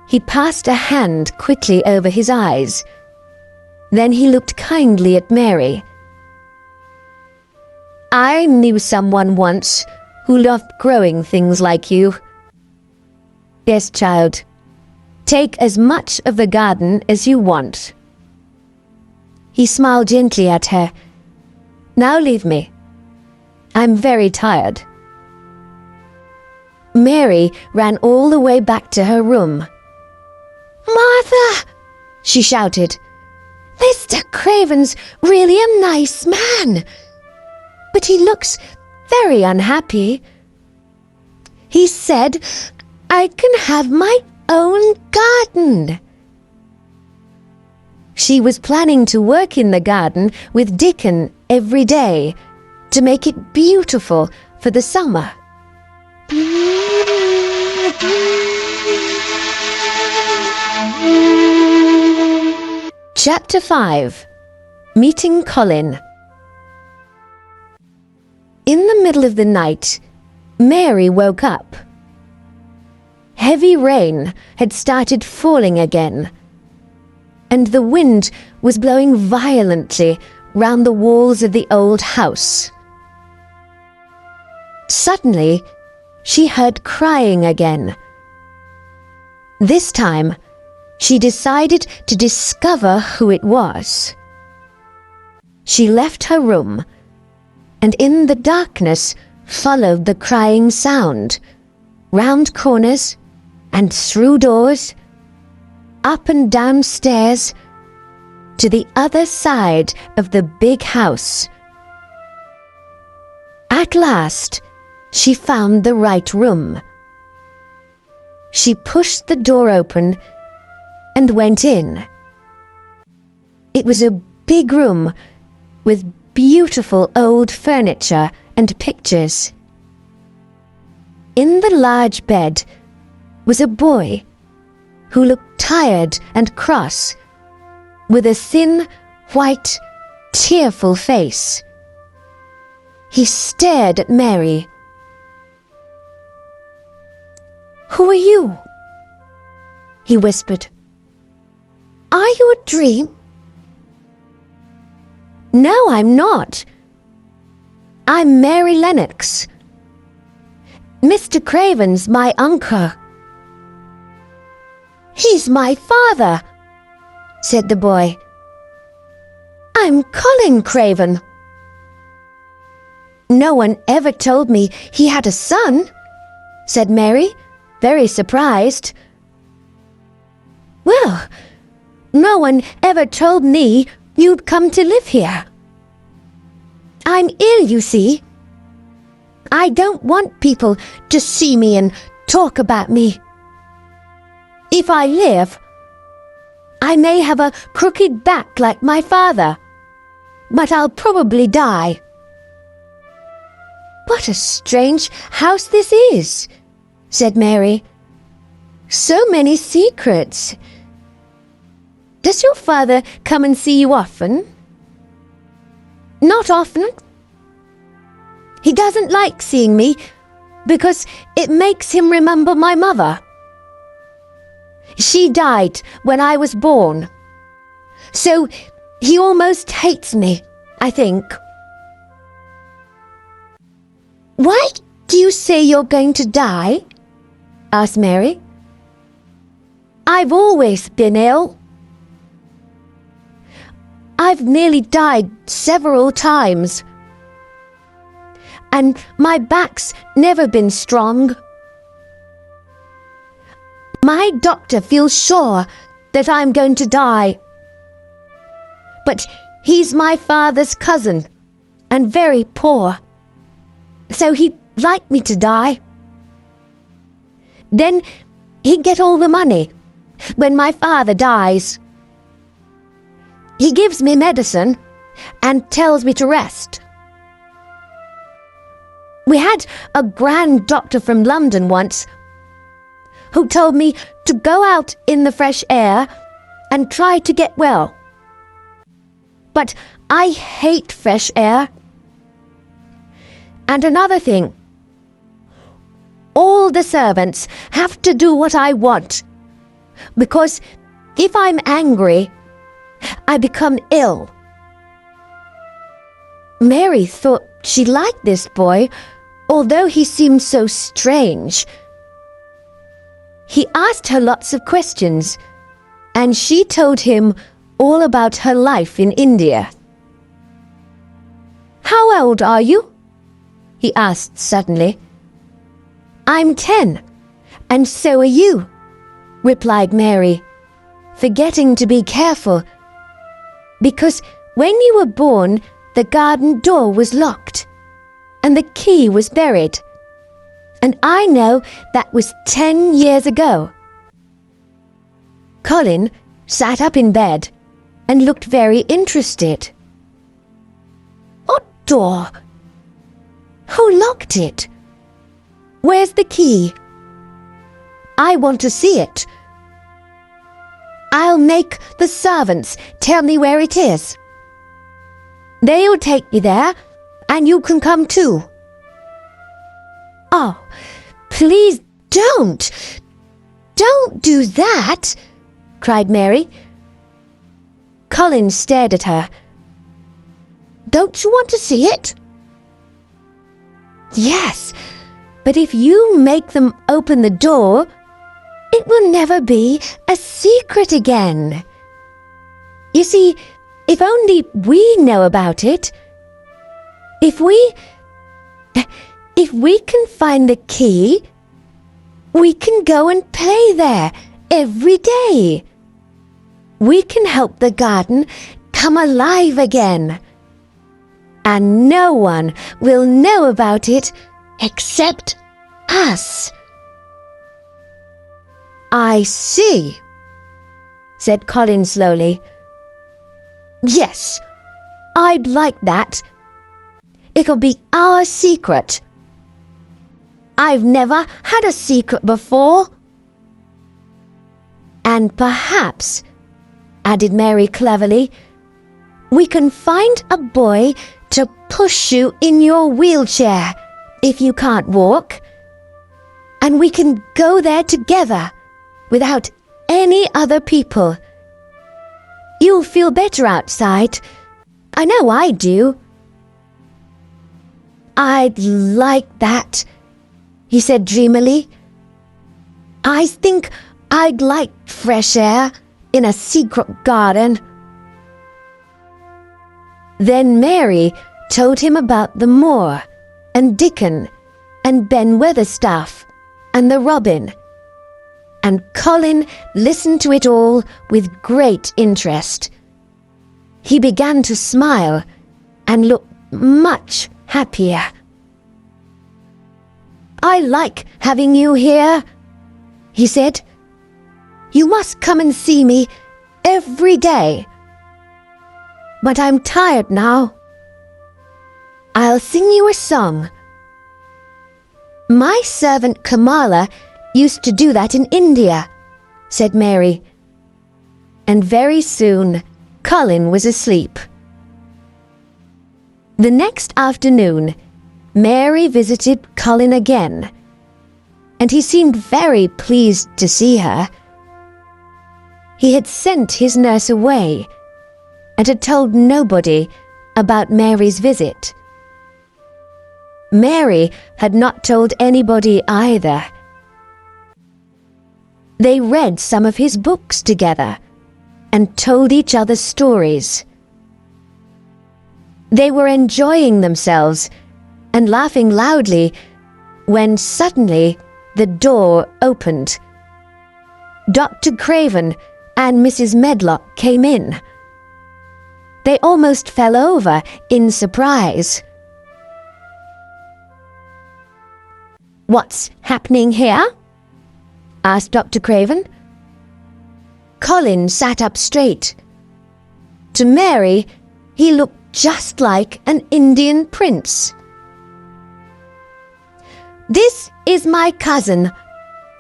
He passed a hand quickly over his eyes. Then he looked kindly at Mary. "I knew someone once who loved growing things like you. Yes, child. Take as much of the garden as you want." He smiled gently at her. "Now leave me. I'm very tired." Mary ran all the way back to her room. "Martha!" she shouted. "Mr. Craven's really a nice man, but he looks very unhappy. He said I can have my own garden." She was planning to work in the garden with Dickon every day to make it beautiful for the summer. Chapter 5. Meeting Colin. In the middle of the night, Mary woke up. Heavy rain had started falling again, and the wind was blowing violently round the walls of the old house. Suddenly, she heard crying again. This time, she decided to discover who it was. She left her room, and in the darkness followed the crying sound, round corners and through doors, up and down stairs, to the other side of the big house. At last, she found the right room. She pushed the door open and went in. It was a big room with beautiful old furniture and pictures. In the large bed was a boy who looked tired and cross, with a thin, white, tearful face. He stared at Mary. "Who are you?" he whispered. "Are you a dream?" "No, I'm not. I'm Mary Lennox. Mr. Craven's my uncle." "He's my father," said the boy. "I'm Colin Craven." "No one ever told me he had a son," said Mary, very surprised. "Well, no one ever told me you'd come to live here. I'm ill, you see. I don't want people to see me and talk about me. If I live, I may have a crooked back like my father, but I'll probably die." "What a strange house this is," said Mary. "So many secrets. Does your father come and see you often?" "Not often. He doesn't like seeing me because it makes him remember my mother. She died when I was born, so he almost hates me, I think." "Why do you say you're going to die?" asked Mary. "I've always been ill. I've nearly died several times, and my back's never been strong. My doctor feels sure that I'm going to die, but he's my father's cousin and very poor, so he'd like me to die. Then he'd get all the money when my father dies. He gives me medicine and tells me to rest. We had a grand doctor from London once who told me to go out in the fresh air and try to get well. But I hate fresh air. And another thing, all the servants have to do what I want, because if I'm angry, I become ill." Mary thought she liked this boy, although he seemed so strange. He asked her lots of questions, and she told him all about her life in India. "How old are you?" he asked suddenly. "I'm 10, and so are you," replied Mary, forgetting to be careful, because when you were born, the garden door was locked, and the key was buried. And I know that was 10 years ago. Colin sat up in bed and looked very interested. "What door? Who locked it? Where's the key? I want to see it. I'll make the servants tell me where it is. They'll take me there, and you can come too." "Oh, please don't! Don't do that!" cried Mary. Colin stared at her. "Don't you want to see it?" "Yes, but if you make them open the door, it will never be a secret again. You see, if only we know about it, if we can find the key, we can go and play there every day. we can help the garden come alive again. And no one will know about it except us." "I see," said Colin slowly. "Yes, I'd like that. It'll be our secret. I've never had a secret before." "And perhaps," added Mary cleverly, "we can find a boy to push you in your wheelchair if you can't walk. And we can go there together without any other people. You'll feel better outside. I know I do." "I'd like that," he said dreamily. "I think I'd like fresh air in a secret garden." Then Mary told him about the moor and Dickon and Ben Weatherstaff and the robin, and Colin listened to it all with great interest. He began to smile and look much happier. "I like having you here," he said. "You must come and see me every day. But I'm tired now. I'll sing you a song. My servant Kamala used to do that in India," said Mary. And very soon Colin was asleep. The next afternoon, Mary visited Colin again, and he seemed very pleased to see her. He had sent his nurse away and had told nobody about Mary's visit. Mary had not told anybody either. They read some of his books together and told each other stories. They were enjoying themselves and laughing loudly when suddenly the door opened. Dr. Craven and Mrs. Medlock came in. They almost fell over in surprise. "What's happening here?" asked Dr. Craven. Colin sat up straight. To Mary, he looked just like an Indian prince. "This is my cousin,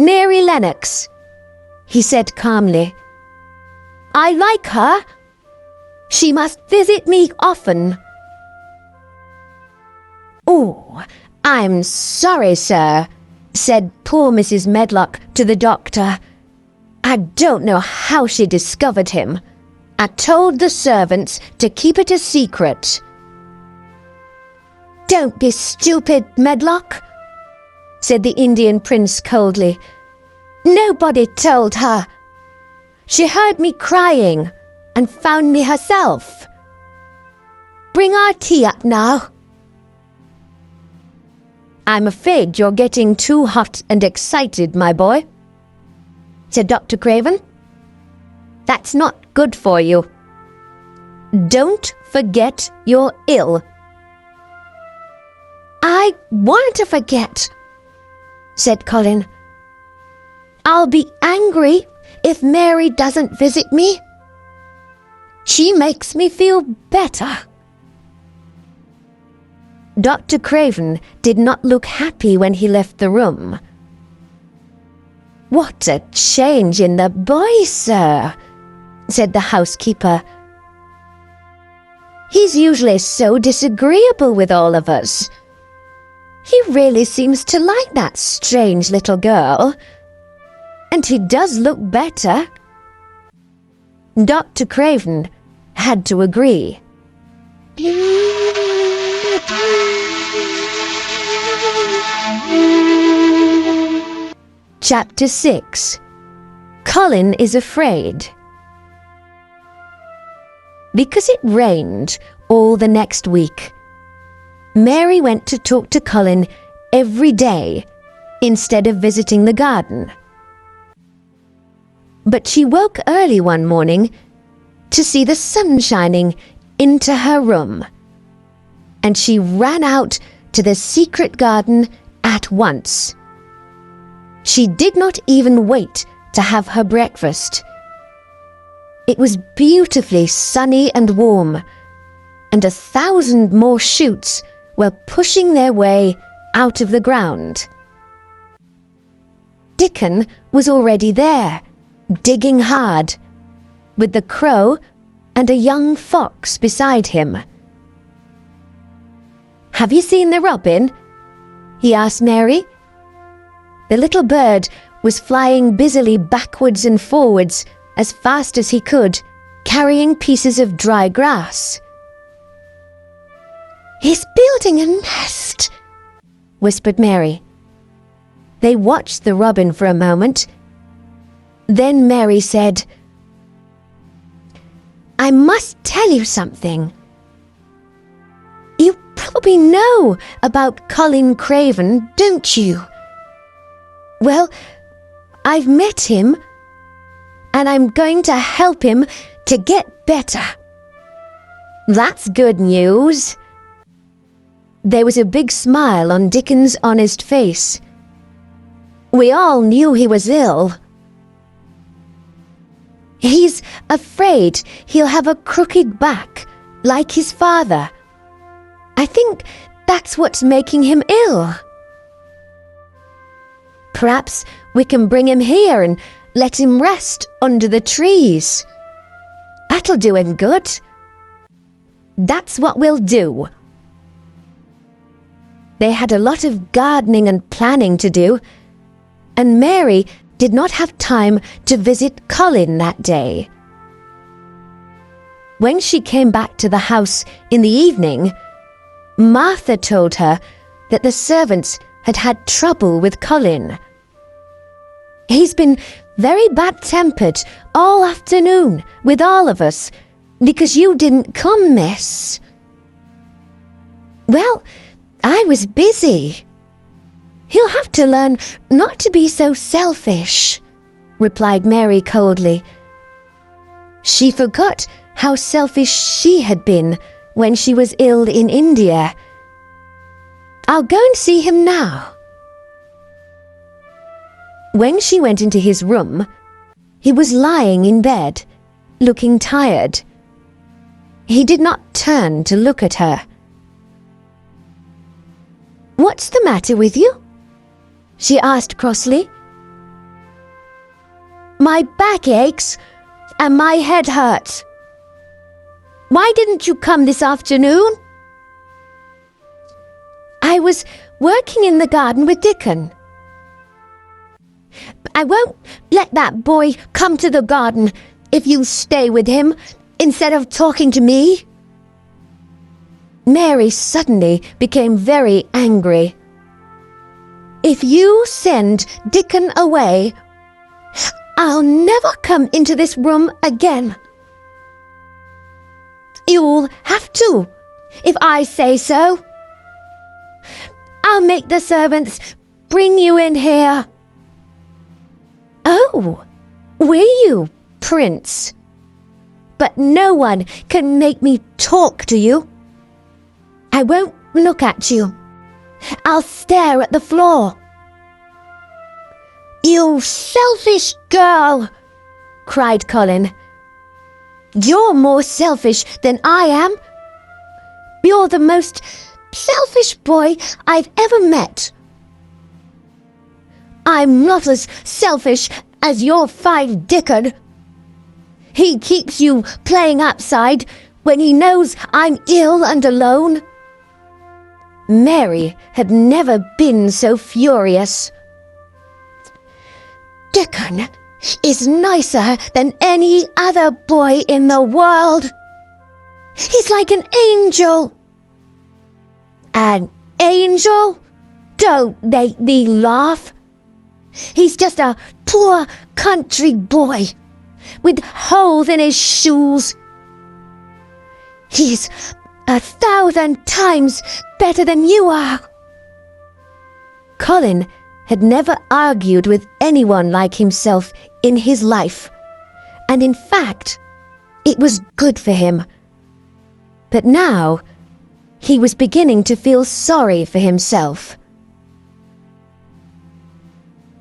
Mary Lennox," he said calmly. "I like her. She must visit me often." "Oh, I'm sorry, sir," said poor Mrs. Medlock to the doctor. "I don't know how she discovered him. I told the servants to keep it a secret." "Don't be stupid, Medlock," said the Indian prince coldly. "Nobody told her. She heard me crying and found me herself. Bring our tea up now." "I'm afraid you're getting too hot and excited, my boy," said Dr. Craven. "That's not good for you. Don't forget you're ill." "I want to forget," said Colin. "I'll be angry if Mary doesn't visit me. She makes me feel better." Dr. Craven did not look happy when he left the room. "What a change in the boy, sir," said the housekeeper. "He's usually so disagreeable with all of us. He really seems to like that strange little girl. And he does look better." Dr. Craven had to agree. Chapter 6. Colin is afraid. Because it rained all the next week, Mary went to talk to Colin every day instead of visiting the garden. But she woke early one morning to see the sun shining into her room, and she ran out to the secret garden at once. She did not even wait to have her breakfast. It was beautifully sunny and warm, and 1,000 more shoots were pushing their way out of the ground. Dickon was already there, digging hard, with the crow and a young fox beside him. "Have you seen the robin?" he asked Mary. The little bird was flying busily backwards and forwards as fast as he could, carrying pieces of dry grass. "He's building a nest," whispered Mary. They watched the robin for a moment. Then Mary said, "I must tell you something. You probably know about Colin Craven, don't you? Well, I've met him, and I'm going to help him to get better." "That's good news." There was a big smile on Dickon's honest face. "We all knew he was ill." "He's afraid he'll have a crooked back, like his father. I think that's what's making him ill." "Perhaps we can bring him here and let him rest under the trees. That'll do him good." "That's what we'll do." They had a lot of gardening and planning to do, and Mary did not have time to visit Colin that day. When she came back to the house in the evening, Martha told her that the servants had had trouble with Colin. "He's been very bad-tempered all afternoon with all of us because you didn't come, miss." "Well, I was busy. He'll have to learn not to be so selfish," replied Mary coldly. She forgot how selfish she had been when she was ill in India. "I'll go and see him now." When she went into his room, he was lying in bed, looking tired. He did not turn to look at her. "What's the matter with you?" she asked crossly. "My back aches and my head hurts. Why didn't you come this afternoon?" "I was working in the garden with Dickon." "I won't let that boy come to the garden if you stay with him instead of talking to me." Mary suddenly became very angry. "If you send Dickon away, I'll never come into this room again." "You'll have to, if I say so. I'll make the servants bring you in here." "Oh, will you, Prince? But no one can make me talk to you. I won't look at you. I'll stare at the floor." "You selfish girl!" cried Colin. "You're more selfish than I am. You're the most selfish boy I've ever met." "I'm not as selfish as your fine Dickon. He keeps you playing outside when he knows I'm ill and alone." Mary had never been so furious. "Dickon is nicer than any other boy in the world. He's like an angel." "An angel? Don't make me laugh. He's just a poor country boy with holes in his shoes. He's 1,000 times better than you are." Colin had never argued with anyone like himself in his life, and in fact, It was good for him. But now, he was beginning to feel sorry for himself.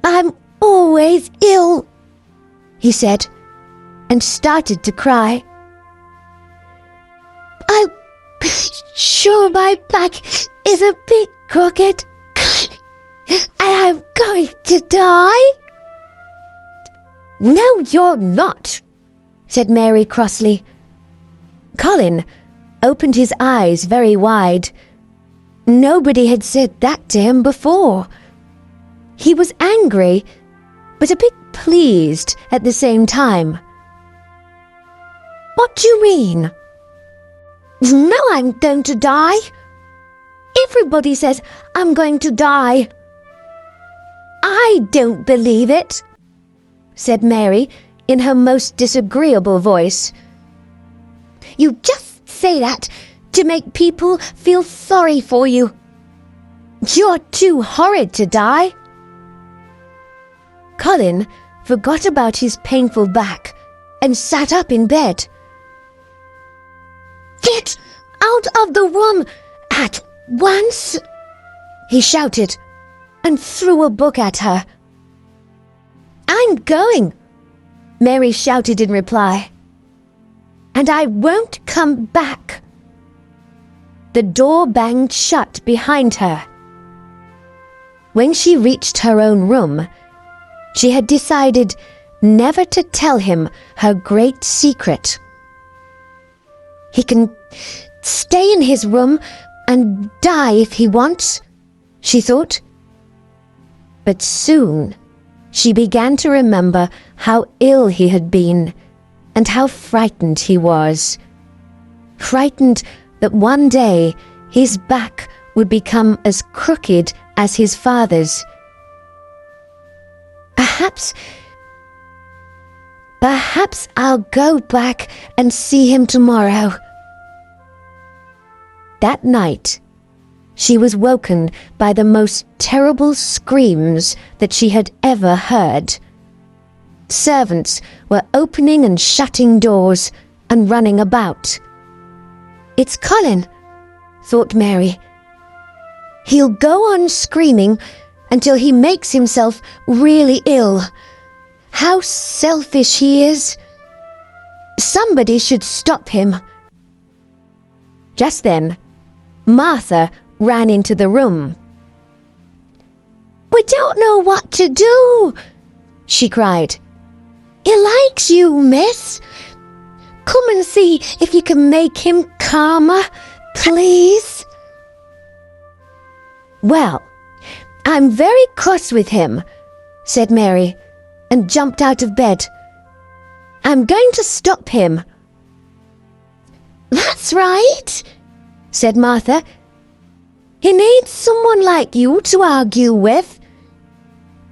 "I'm always ill," he said, and started to cry. "I'm sure my back is a bit crooked, and I'm going to die." "No, you're not," said Mary crossly. Colin opened his eyes very wide. Nobody had said that to him before. He was angry, but a bit pleased at the same time. "What do you mean?" "No, I'm going to die. Everybody says I'm going to die." "I don't believe it," said Mary in her most disagreeable voice. "You just say that to make people feel sorry for you. You're too horrid to die." Colin forgot about his painful back and sat up in bed. "Get out of the room at once!" he shouted and threw a book at her. "I'm going," Mary shouted in reply. "And I won't come back." The door banged shut behind her. When she reached her own room, she had decided never to tell him her great secret. He can stay in his room and die if he wants, she thought. But soon she began to remember how ill he had been and how frightened he was. Frightened that one day his back would become as crooked as his father's. Perhaps I'll go back and see him tomorrow." That night, she was woken by the most terrible screams that she had ever heard. Servants were opening and shutting doors and running about. "It's Colin," thought Mary. "He'll go on screaming until he makes himself really ill. How selfish he is. Somebody should stop him." Just then, Martha ran into the room. "We don't know what to do," she cried. "He likes you, miss. Come and see if you can make him calmer, please." "Well, I'm very cross with him," said Mary, and jumped out of bed. "I'm going to stop him." "That's right," said Martha. "He needs someone like you to argue with.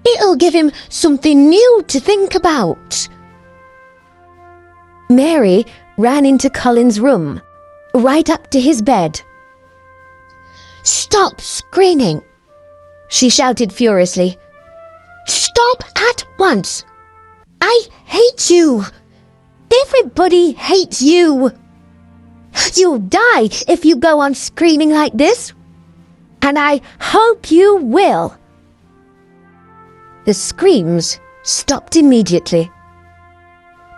It'll give him something new to think about." Mary ran into Colin's room, right up to his bed. "Stop screaming," she shouted furiously. "Stop at once. I hate you. Everybody hates you. You'll die if you go on screaming like this, and I hope you will." The screams stopped immediately.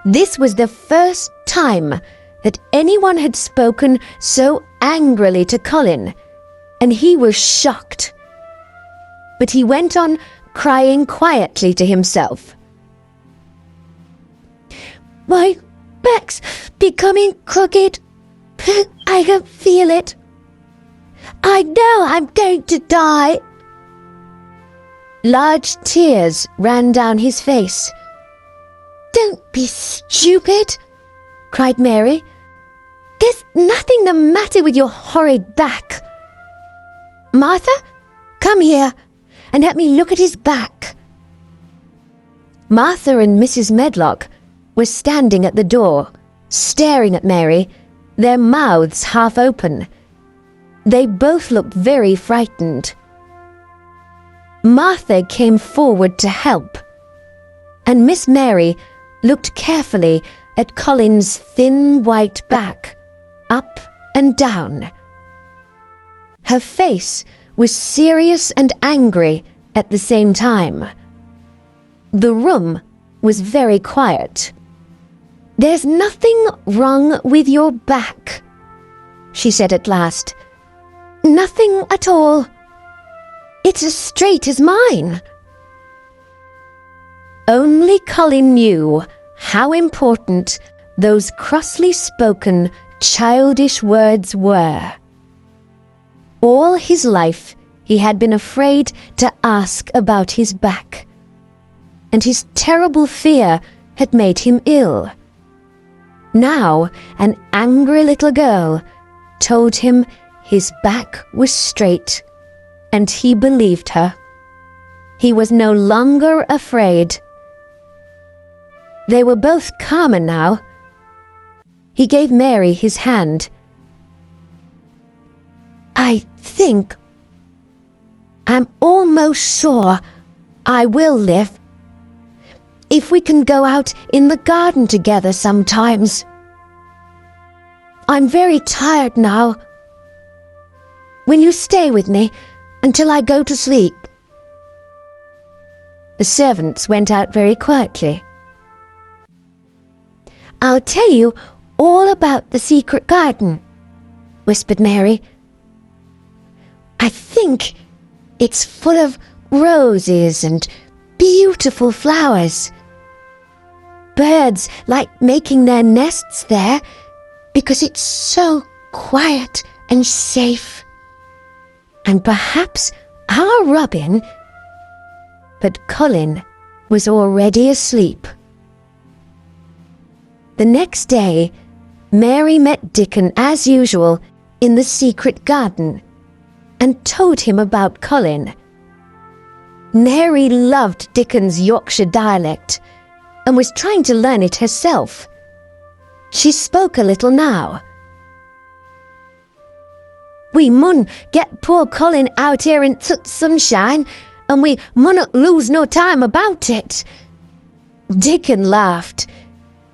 This was the first time that anyone had spoken so angrily to Colin, and he was shocked. But he went on crying quietly to himself. "My back's becoming crooked. I can feel it. I know I'm going to die." Large tears ran down his face. "Don't be stupid," cried Mary. "There's nothing the matter with your horrid back. Martha, come here and let me look at his back." Martha and Mrs. Medlock were standing at the door, staring at Mary, their mouths half open. They both looked very frightened. Martha came forward to help, and Miss Mary looked carefully at Colin's thin white back, up and down. Her face was serious and angry at the same time. The room was very quiet. "There's nothing wrong with your back," she said at last. "Nothing at all. It's as straight as mine." Only Colin knew how important those crossly spoken, childish words were. All his life he had been afraid to ask about his back, and his terrible fear had made him ill. Now an angry little girl told him his back was straight, and he believed her. He was no longer afraid. They were both calmer now. He gave Mary his hand. I'm almost sure I will live, if we can go out in the garden together sometimes. I'm very tired now. Will you stay with me until I go to sleep?" The servants went out very quietly. "I'll tell you all about the secret garden," whispered Mary. "I think it's full of roses and beautiful flowers. Birds like making their nests there because it's so quiet and safe. And perhaps our robin—" But Colin was already asleep. The next day, Mary met Dickon as usual in the secret garden and told him about Colin. Mary loved Dickon's Yorkshire dialect and was trying to learn it herself. She spoke a little now. "We mun get poor Colin out here in sunshine, and we munnot lose no time about it." Dickon laughed.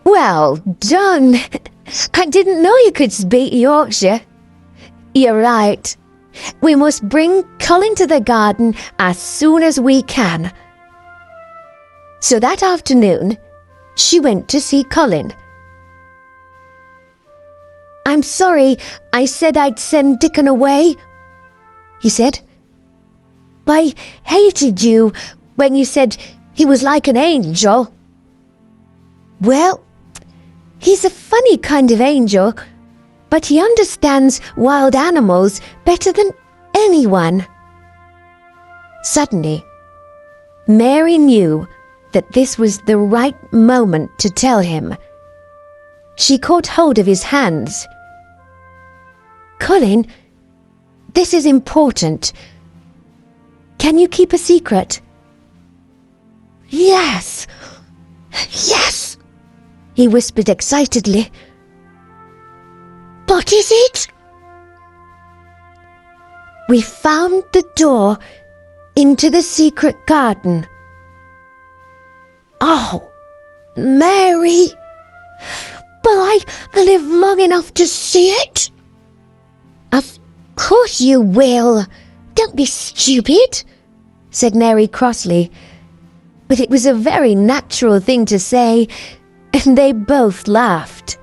"Well done! I didn't know you could speak Yorkshire. You're right. We must bring Colin to the garden as soon as we can." So that afternoon, she went to see Colin. "I'm sorry I said I'd send Dickon away," he said. "I hated you when you said he was like an angel." "Well, he's a funny kind of angel, but he understands wild animals better than anyone." Suddenly, Mary knew that this was the right moment to tell him. She caught hold of his hands. "Colin, this is important. Can you keep a secret?" Yes, he whispered excitedly. "What is it?" "We found the door into the secret garden." "Oh, Mary, will I live long enough to see it?" "Of course you will. Don't be stupid," said Mary crossly. But it was a very natural thing to say, and they both laughed.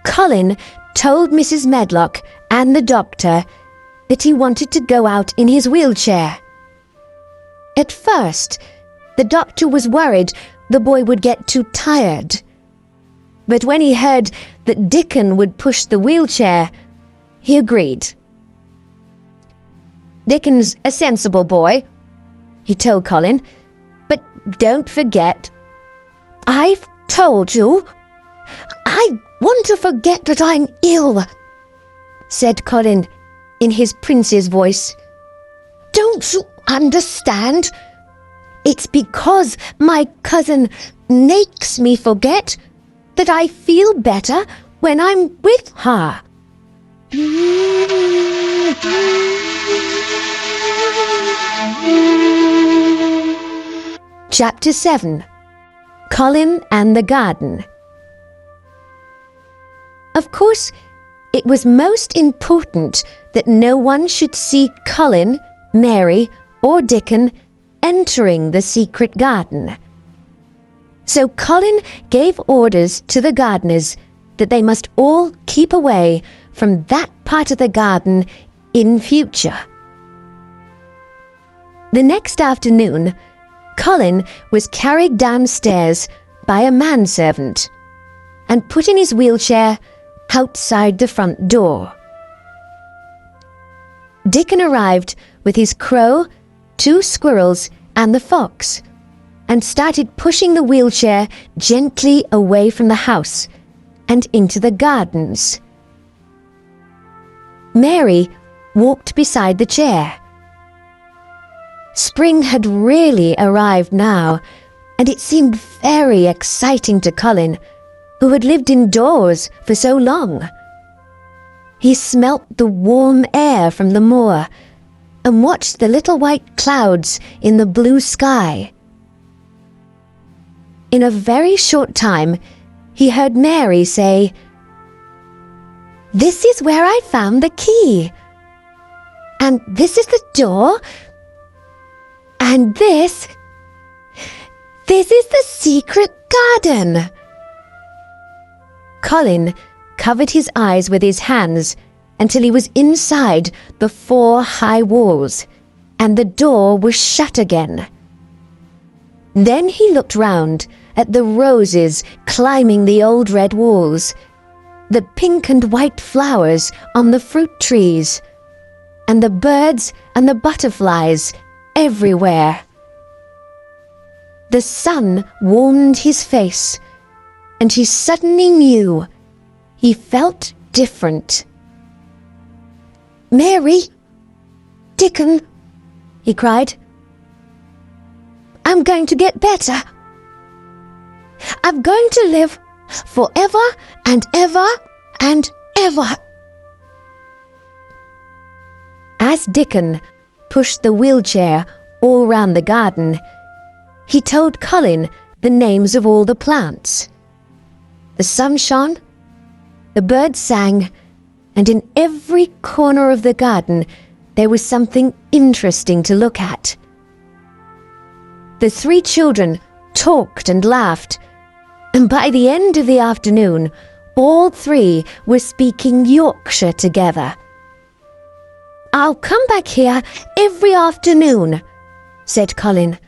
Colin told Mrs. Medlock and the doctor that he wanted to go out in his wheelchair. At first, the doctor was worried the boy would get too tired. But when he heard that Dickon would push the wheelchair, he agreed. "Dickon's a sensible boy," he told Colin, "but don't forget—" "I've told you. I want to forget that I'm ill," said Colin in his prince's voice. "Don't you understand? It's because my cousin makes me forget that I feel better when I'm with her." Chapter 7. Colin and the Garden. Of course, it was most important that no one should see Colin, Mary, or Dickon entering the secret garden. So Colin gave orders to the gardeners that they must all keep away from that part of the garden in future. The next afternoon, Colin was carried downstairs by a manservant and put in his wheelchair outside the front door. Dickon arrived with his crow, 2 squirrels, and the fox, and started pushing the wheelchair gently away from the house and into the gardens. Mary walked beside the chair. Spring had really arrived now, and it seemed very exciting to Colin, who had lived indoors for so long. He smelt the warm air from the moor and watched the little white clouds in the blue sky. In a very short time, he heard Mary say, "This is where I found the key. And this is the door. And this is the secret garden." Colin covered his eyes with his hands until he was inside the 4 high walls, and the door was shut again. Then he looked round at the roses climbing the old red walls, the pink and white flowers on the fruit trees, and the birds and the butterflies everywhere. The sun warmed his face, and he suddenly knew he felt different. "Mary! Dickon!" he cried. "I'm going to get better. I'm going to live forever and ever and ever." As Dickon pushed the wheelchair all round the garden, he told Colin the names of all the plants. The sun shone, the birds sang, and in every corner of the garden there was something interesting to look at. The 3 children talked and laughed, and by the end of the afternoon, all 3 were speaking Yorkshire together. "I'll come back here every afternoon," said Colin.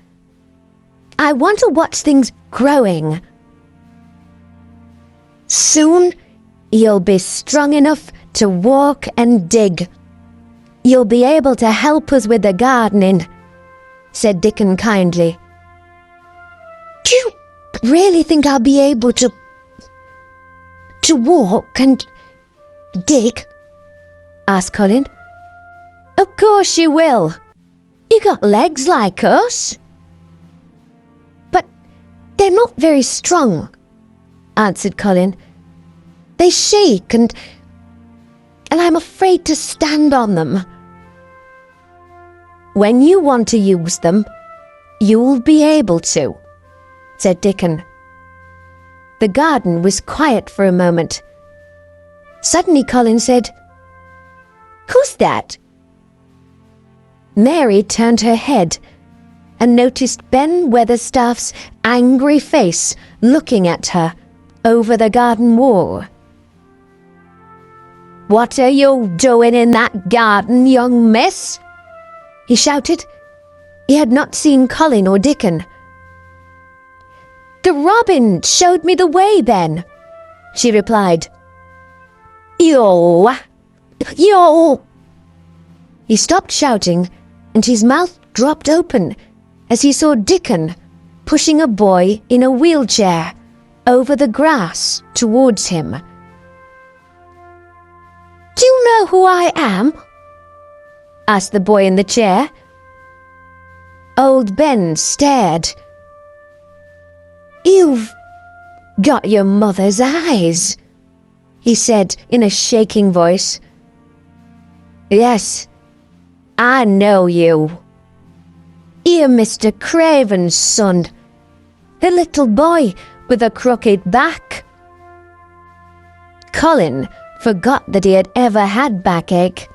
"I want to watch things growing. Soon you'll be strong enough to walk and dig. You'll be able to help us with the gardening," said Dickon kindly. "Do you really think I'll be able to walk and dig?" asked Colin. "Of course you will. You got legs like us." "But they're not very strong," answered Colin. "They shake and I'm afraid to stand on them." "When you want to use them, you'll be able to," said Dickon. The garden was quiet for a moment. Suddenly Colin said, "Who's that?" Mary turned her head and noticed Ben Weatherstaff's angry face looking at her over the garden wall. "What are you doing in that garden, young miss?" he shouted. He had not seen Colin or Dickon. "The robin showed me the way, Ben," she replied. Yo! He stopped shouting, and his mouth dropped open as he saw Dickon pushing a boy in a wheelchair over the grass towards him. "Do you know who I am?" asked the boy in the chair. Old Ben stared. "You've got your mother's eyes," he said in a shaking voice. "Yes, I know you. You're Mr. Craven's son, The little boy with a crooked back. Colin forgot that he had ever had backache.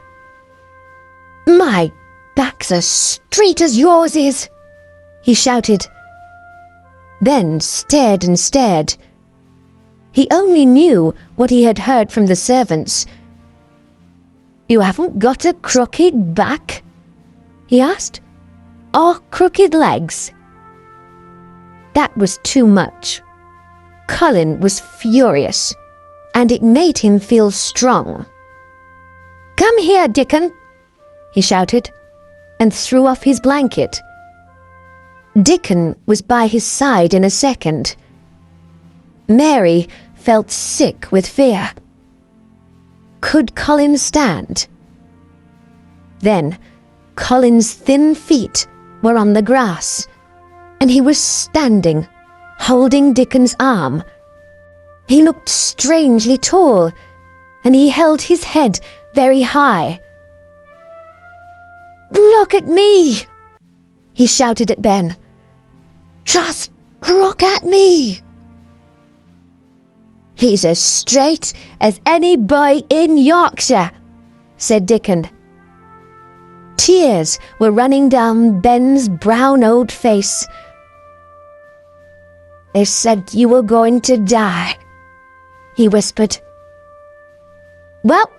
"My back's as straight as yours is," he shouted. Then stared and stared. He only knew what he had heard from the servants. "You haven't got a crooked back?" he asked. "Or crooked legs?" That was too much. Colin was furious, and it made him feel strong. "Come here, Dickon," he shouted, and threw off his blanket. Dickon was by his side in a second. Mary felt sick with fear. Could Colin stand? Then Colin's thin feet were on the grass, and he was standing, holding Dickon's arm. He looked strangely tall, and he held his head very high. "Look at me!" he shouted at Ben. "Just look at me!" "He's as straight as any boy in Yorkshire," said Dickon. Tears were running down Ben's brown old face. "They said you were going to die," he whispered. "Well,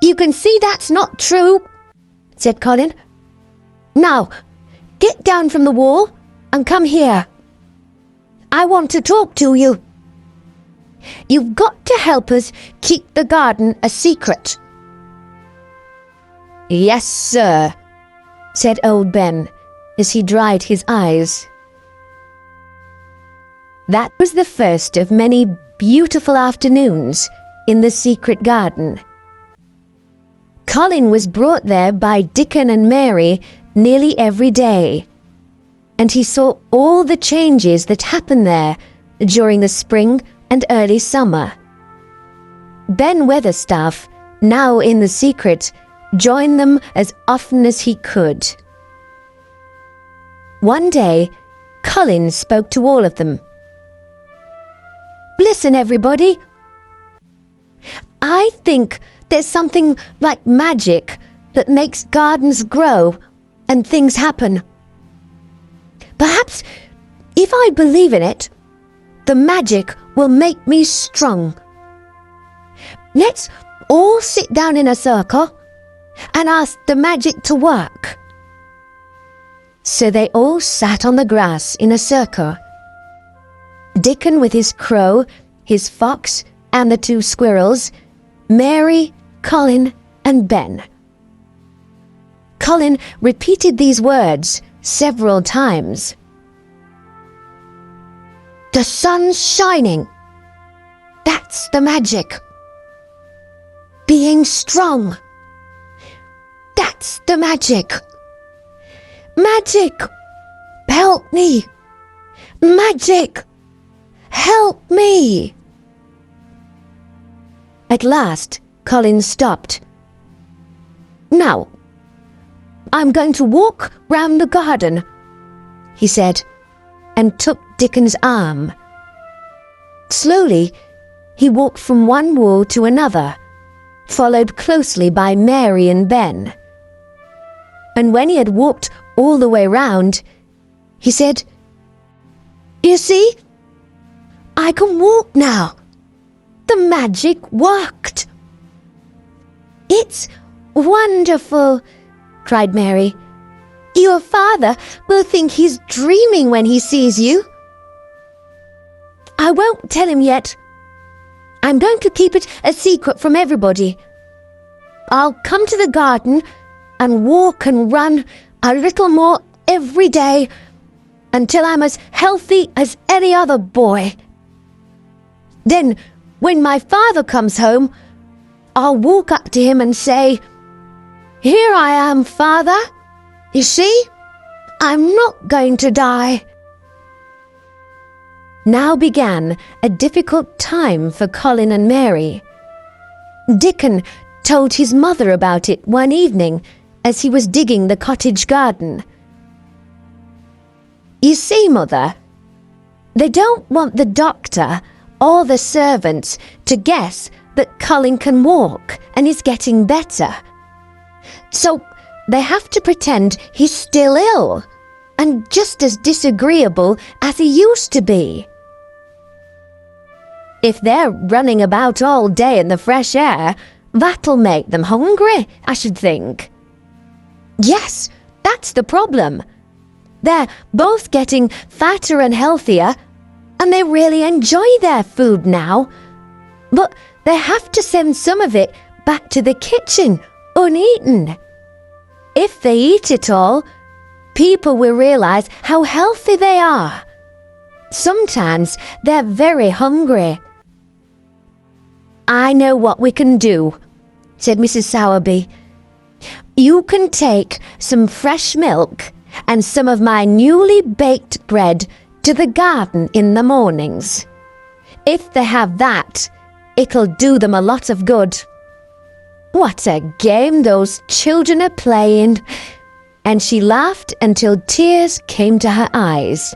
you can see that's not true," said Colin. "Now, get down from the wall and come here. I want to talk to you. You've got to help us keep the garden a secret." "Yes, sir," said old Ben as he dried his eyes. That was the first of many beautiful afternoons in the secret garden. Colin was brought there by Dickon and Mary nearly every day, and he saw all the changes that happened there during the spring and early summer. Ben Weatherstaff, now in the secret, joined them as often as he could. One day, Colin spoke to all of them. "Listen, everybody. I think there's something like magic that makes gardens grow and things happen. Perhaps if I believe in it, the magic will make me strong. Let's all sit down in a circle and ask the magic to work." So they all sat on the grass in a circle. Dickon with his crow, his fox, and the two squirrels, Mary, Colin, and Ben. Colin repeated these words several times. "The sun's shining. That's the magic. Being strong. That's the magic. Magic, help me. Magic, help me." At last, Colin stopped. "Now, I'm going to walk round the garden," he said, and took Dickon's arm. Slowly, he walked from one wall to another, followed closely by Mary and Ben. And when he had walked all the way round, he said, "You see, I can walk now. The magic worked." "It's wonderful," cried Mary. "Your father will think he's dreaming when he sees you." "I won't tell him yet. I'm going to keep it a secret from everybody. I'll come to the garden and walk and run a little more every day until I'm as healthy as any other boy. Then, when my father comes home, I'll walk up to him and say, 'Here I am, Father. You see, I'm not going to die.'" Now began a difficult time for Colin and Mary. Dickon told his mother about it one evening as he was digging the cottage garden. "You see, Mother, They don't want the doctor or the servants to guess that Colin can walk and is getting better. So they have to pretend he's still ill and just as disagreeable as he used to be. If they're running about all day in the fresh air, that'll make them hungry, I should think. Yes, that's the problem. They're both getting fatter and healthier, and they really enjoy their food now. But they have to send some of it back to the kitchen, uneaten. If they eat it all, people will realize how healthy they are. Sometimes they're very hungry. I know what we can do, said Mrs. Sowerby. You can take some fresh milk and some of my newly baked bread to the garden in the mornings. If they have that, it'll do them a lot of good. What a game those children are playing. And she laughed until tears came to her eyes.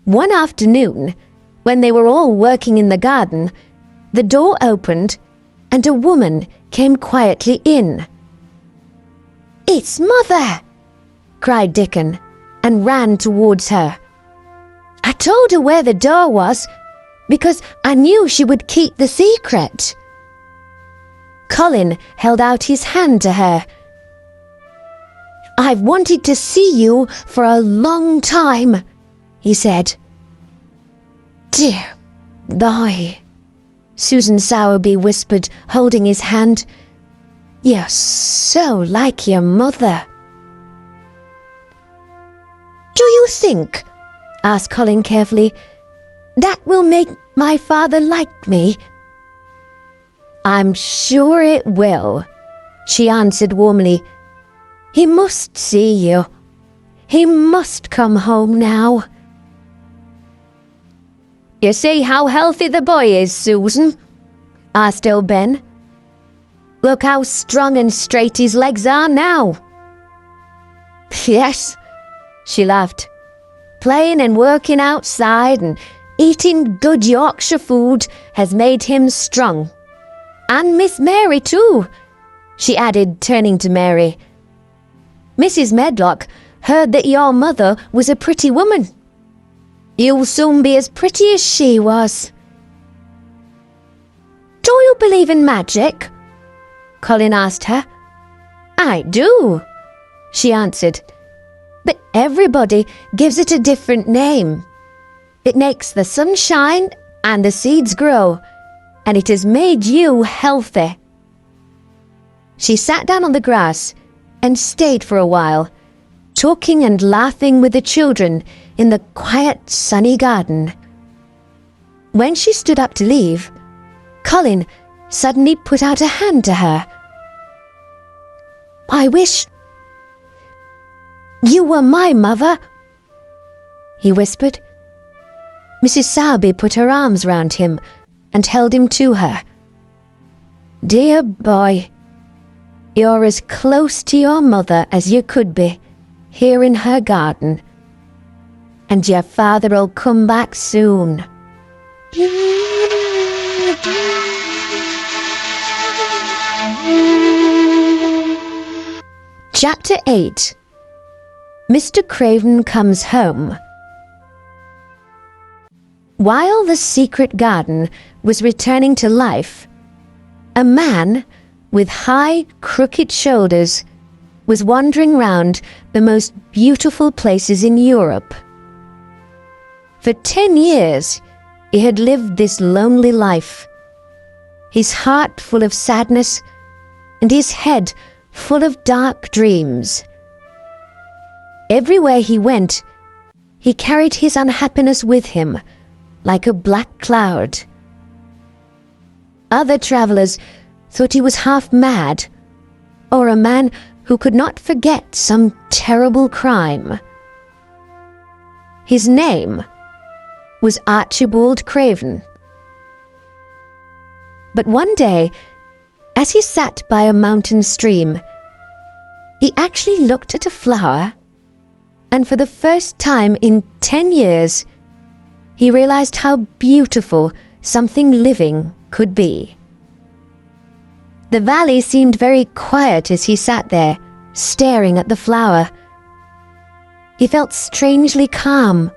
One afternoon, when they were all working in the garden, the door opened and a woman came quietly in. "It's Mother!" cried Dickon, and ran towards her. I told her where the door was, because I knew she would keep the secret. Colin held out his hand to her. "I've wanted to see you for a long time," he said. "Dear boy," Susan Sowerby whispered, holding his hand. "You're so like your mother." "Do you think," asked Colin carefully, "that will make my father like me?" "I'm sure it will," she answered warmly. "He must see you. He must come home now." "You see how healthy the boy is, Susan?" asked old Ben. "Look how strong and straight his legs are now." "Yes," she laughed. "Playing and working outside and eating good Yorkshire food has made him strong. And Miss Mary too," she added, turning to Mary. "Mrs. Medlock heard that your mother was a pretty woman. You'll soon be as pretty as she was." "Do you believe in magic?" Colin asked her. "I do," she answered. "But everybody gives it a different name. It makes the sun shine and the seeds grow, and it has made you healthy." She sat down on the grass and stayed for a while, talking and laughing with the children in the quiet, sunny garden. When she stood up to leave, Colin suddenly put out a hand to her. "I wish you were my mother," he whispered. Mrs. Sowerby put her arms round him and held him to her. "Dear boy, you're as close to your mother as you could be, here in her garden. And your father'll come back soon." Chapter 8. Mr. Craven Comes Home. While the secret garden was returning to life, a man with high, crooked shoulders was wandering round the most beautiful places in Europe. For 10 years, he had lived this lonely life, his heart full of sadness and his head full of dark dreams. Everywhere he went, he carried his unhappiness with him like a black cloud. Other travelers thought he was half mad, or a man who could not forget some terrible crime. His name was Archibald Craven. But one day, as he sat by a mountain stream, he actually looked at a flower, and for the first time in 10 years, he realized how beautiful something living could be. The valley seemed very quiet as he sat there, staring at the flower. He felt strangely calm.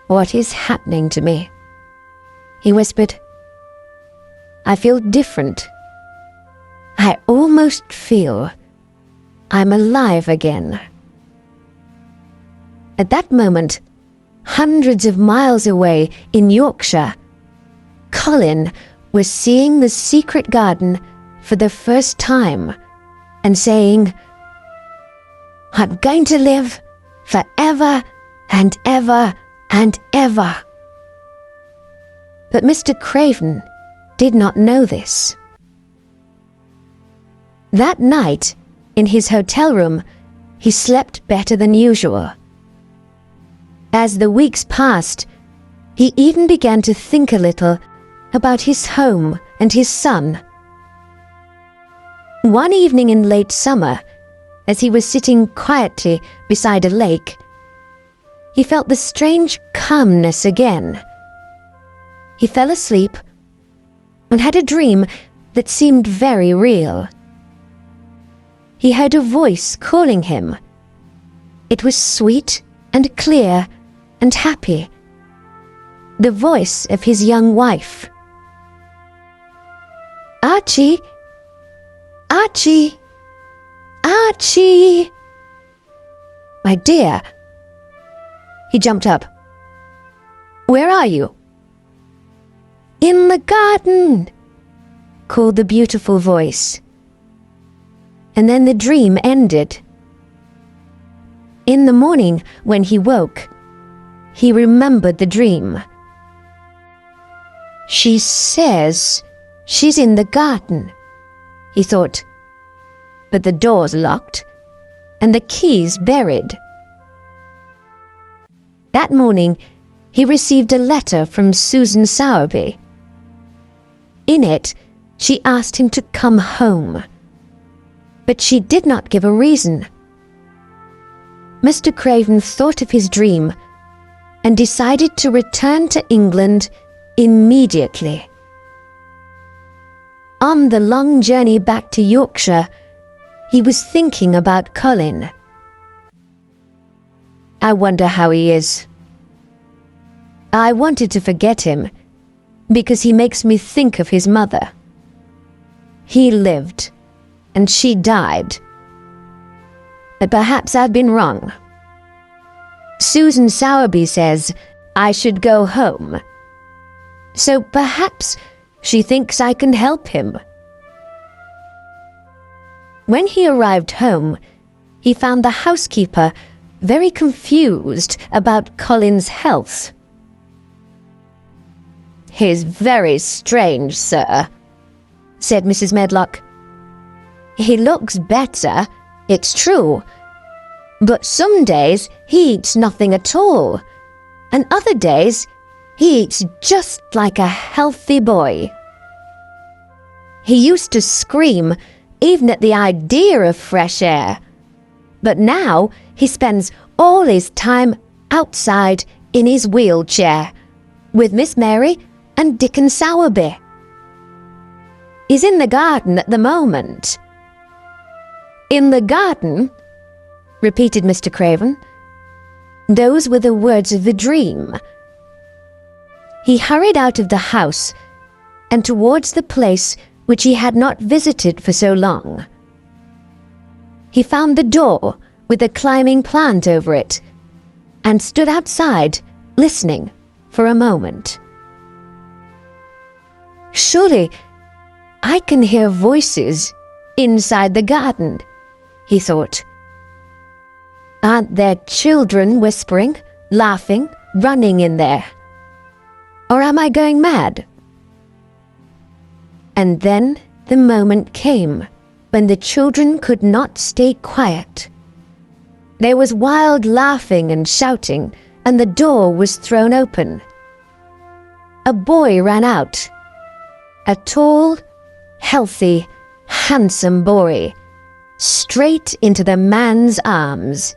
"What is happening to me?" he whispered. "I feel different. I almost feel I'm alive again." At that moment, hundreds of miles away in Yorkshire, Colin was seeing the secret garden for the first time and saying, "I'm going to live forever and ever and ever." But Mr. Craven did not know this. That night, in his hotel room, he slept better than usual. As the weeks passed, he even began to think a little about his home and his son. One evening in late summer, as he was sitting quietly beside a lake, he felt the strange calmness again. He fell asleep and had a dream that seemed very real. He heard a voice calling him. It was sweet and clear and happy. The voice of his young wife. "Archie! Archie! Archie!" "My dear." He jumped up. "Where are you?" "In the garden," called the beautiful voice. And then the dream ended. In the morning, when he woke, he remembered the dream. "She says she's in the garden," he thought, "but the door's locked and the key's buried." That morning, he received a letter from Susan Sowerby. In it, she asked him to come home, but she did not give a reason. Mr. Craven thought of his dream and decided to return to England immediately. On the long journey back to Yorkshire, he was thinking about Colin. "I wonder how he is. I wanted to forget him because he makes me think of his mother. He lived, and she died. But perhaps I've been wrong. Susan Sowerby says I should go home. So perhaps she thinks I can help him." When he arrived home, he found the housekeeper very confused about Colin's health. "He's very strange, sir," said Mrs. Medlock. "He looks better, it's true, but some days he eats nothing at all, and other days he eats just like a healthy boy. He used to scream even at the idea of fresh air, but now he spends all his time outside in his wheelchair with Miss Mary and Dickon Sowerby. He's in the garden at the moment." "In the garden?" repeated Mr. Craven. Those were the words of the dream. He hurried out of the house and towards the place which he had not visited for so long. He found the door with a climbing plant over it and stood outside, listening for a moment. "Surely I can hear voices inside the garden," he thought. "Aren't there children whispering, laughing, running in there? Or am I going mad?" And then the moment came when the children could not stay quiet. There was wild laughing and shouting, and the door was thrown open. A boy ran out. A tall, healthy, handsome boy, straight into the man's arms.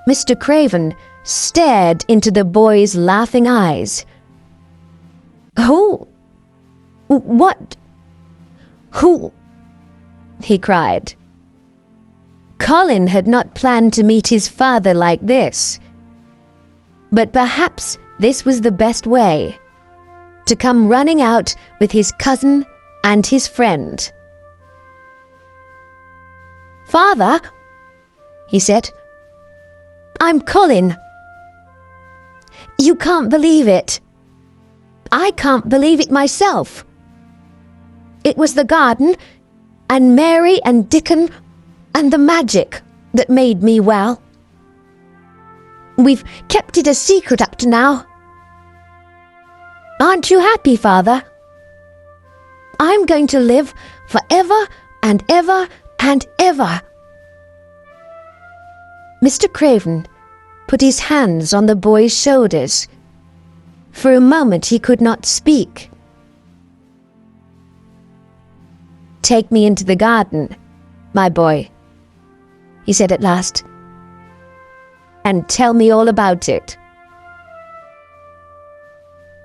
Mr. Craven stared into the boy's laughing eyes. "Who? What? Who?" he cried. Colin had not planned to meet his father like this. But perhaps this was the best way, to come running out with his cousin and his friend. "Father," he said, "I'm Colin. You can't believe it. I can't believe it myself. It was the garden, and Mary and Dickon, and the magic that made me well. We've kept it a secret up to now. Aren't you happy, Father? I'm going to live forever and ever and ever." Mr. Craven put his hands on the boy's shoulders. For a moment he could not speak. "Take me into the garden, my boy," he said at last, "and tell me all about it."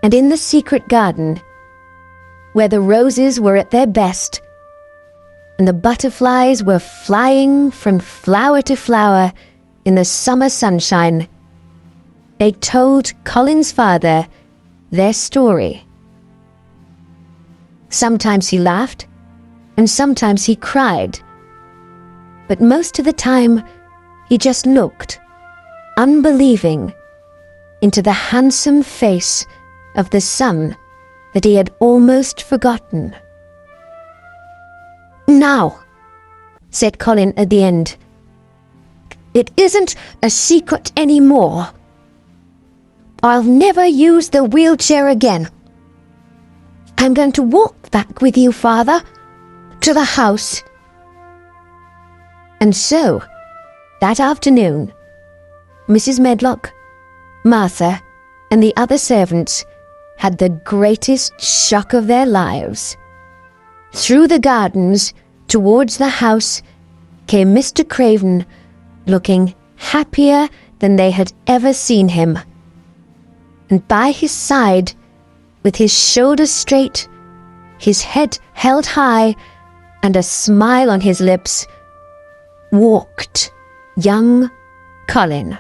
And in the secret garden, where the roses were at their best, and the butterflies were flying from flower to flower in the summer sunshine, they told Colin's father their story. Sometimes he laughed, and sometimes he cried, but most of the time he just looked, unbelieving, into the handsome face of the son that he had almost forgotten. "Now," said Colin at the end, "it isn't a secret anymore. I'll never use the wheelchair again. I'm going to walk back with you, Father, to the house." And so, that afternoon, Mrs. Medlock, Martha, and the other servants had the greatest shock of their lives. Through the gardens, towards the house, came Mr. Craven, looking happier than they had ever seen him. And by his side, with his shoulders straight, his head held high, and a smile on his lips, walked young Colin.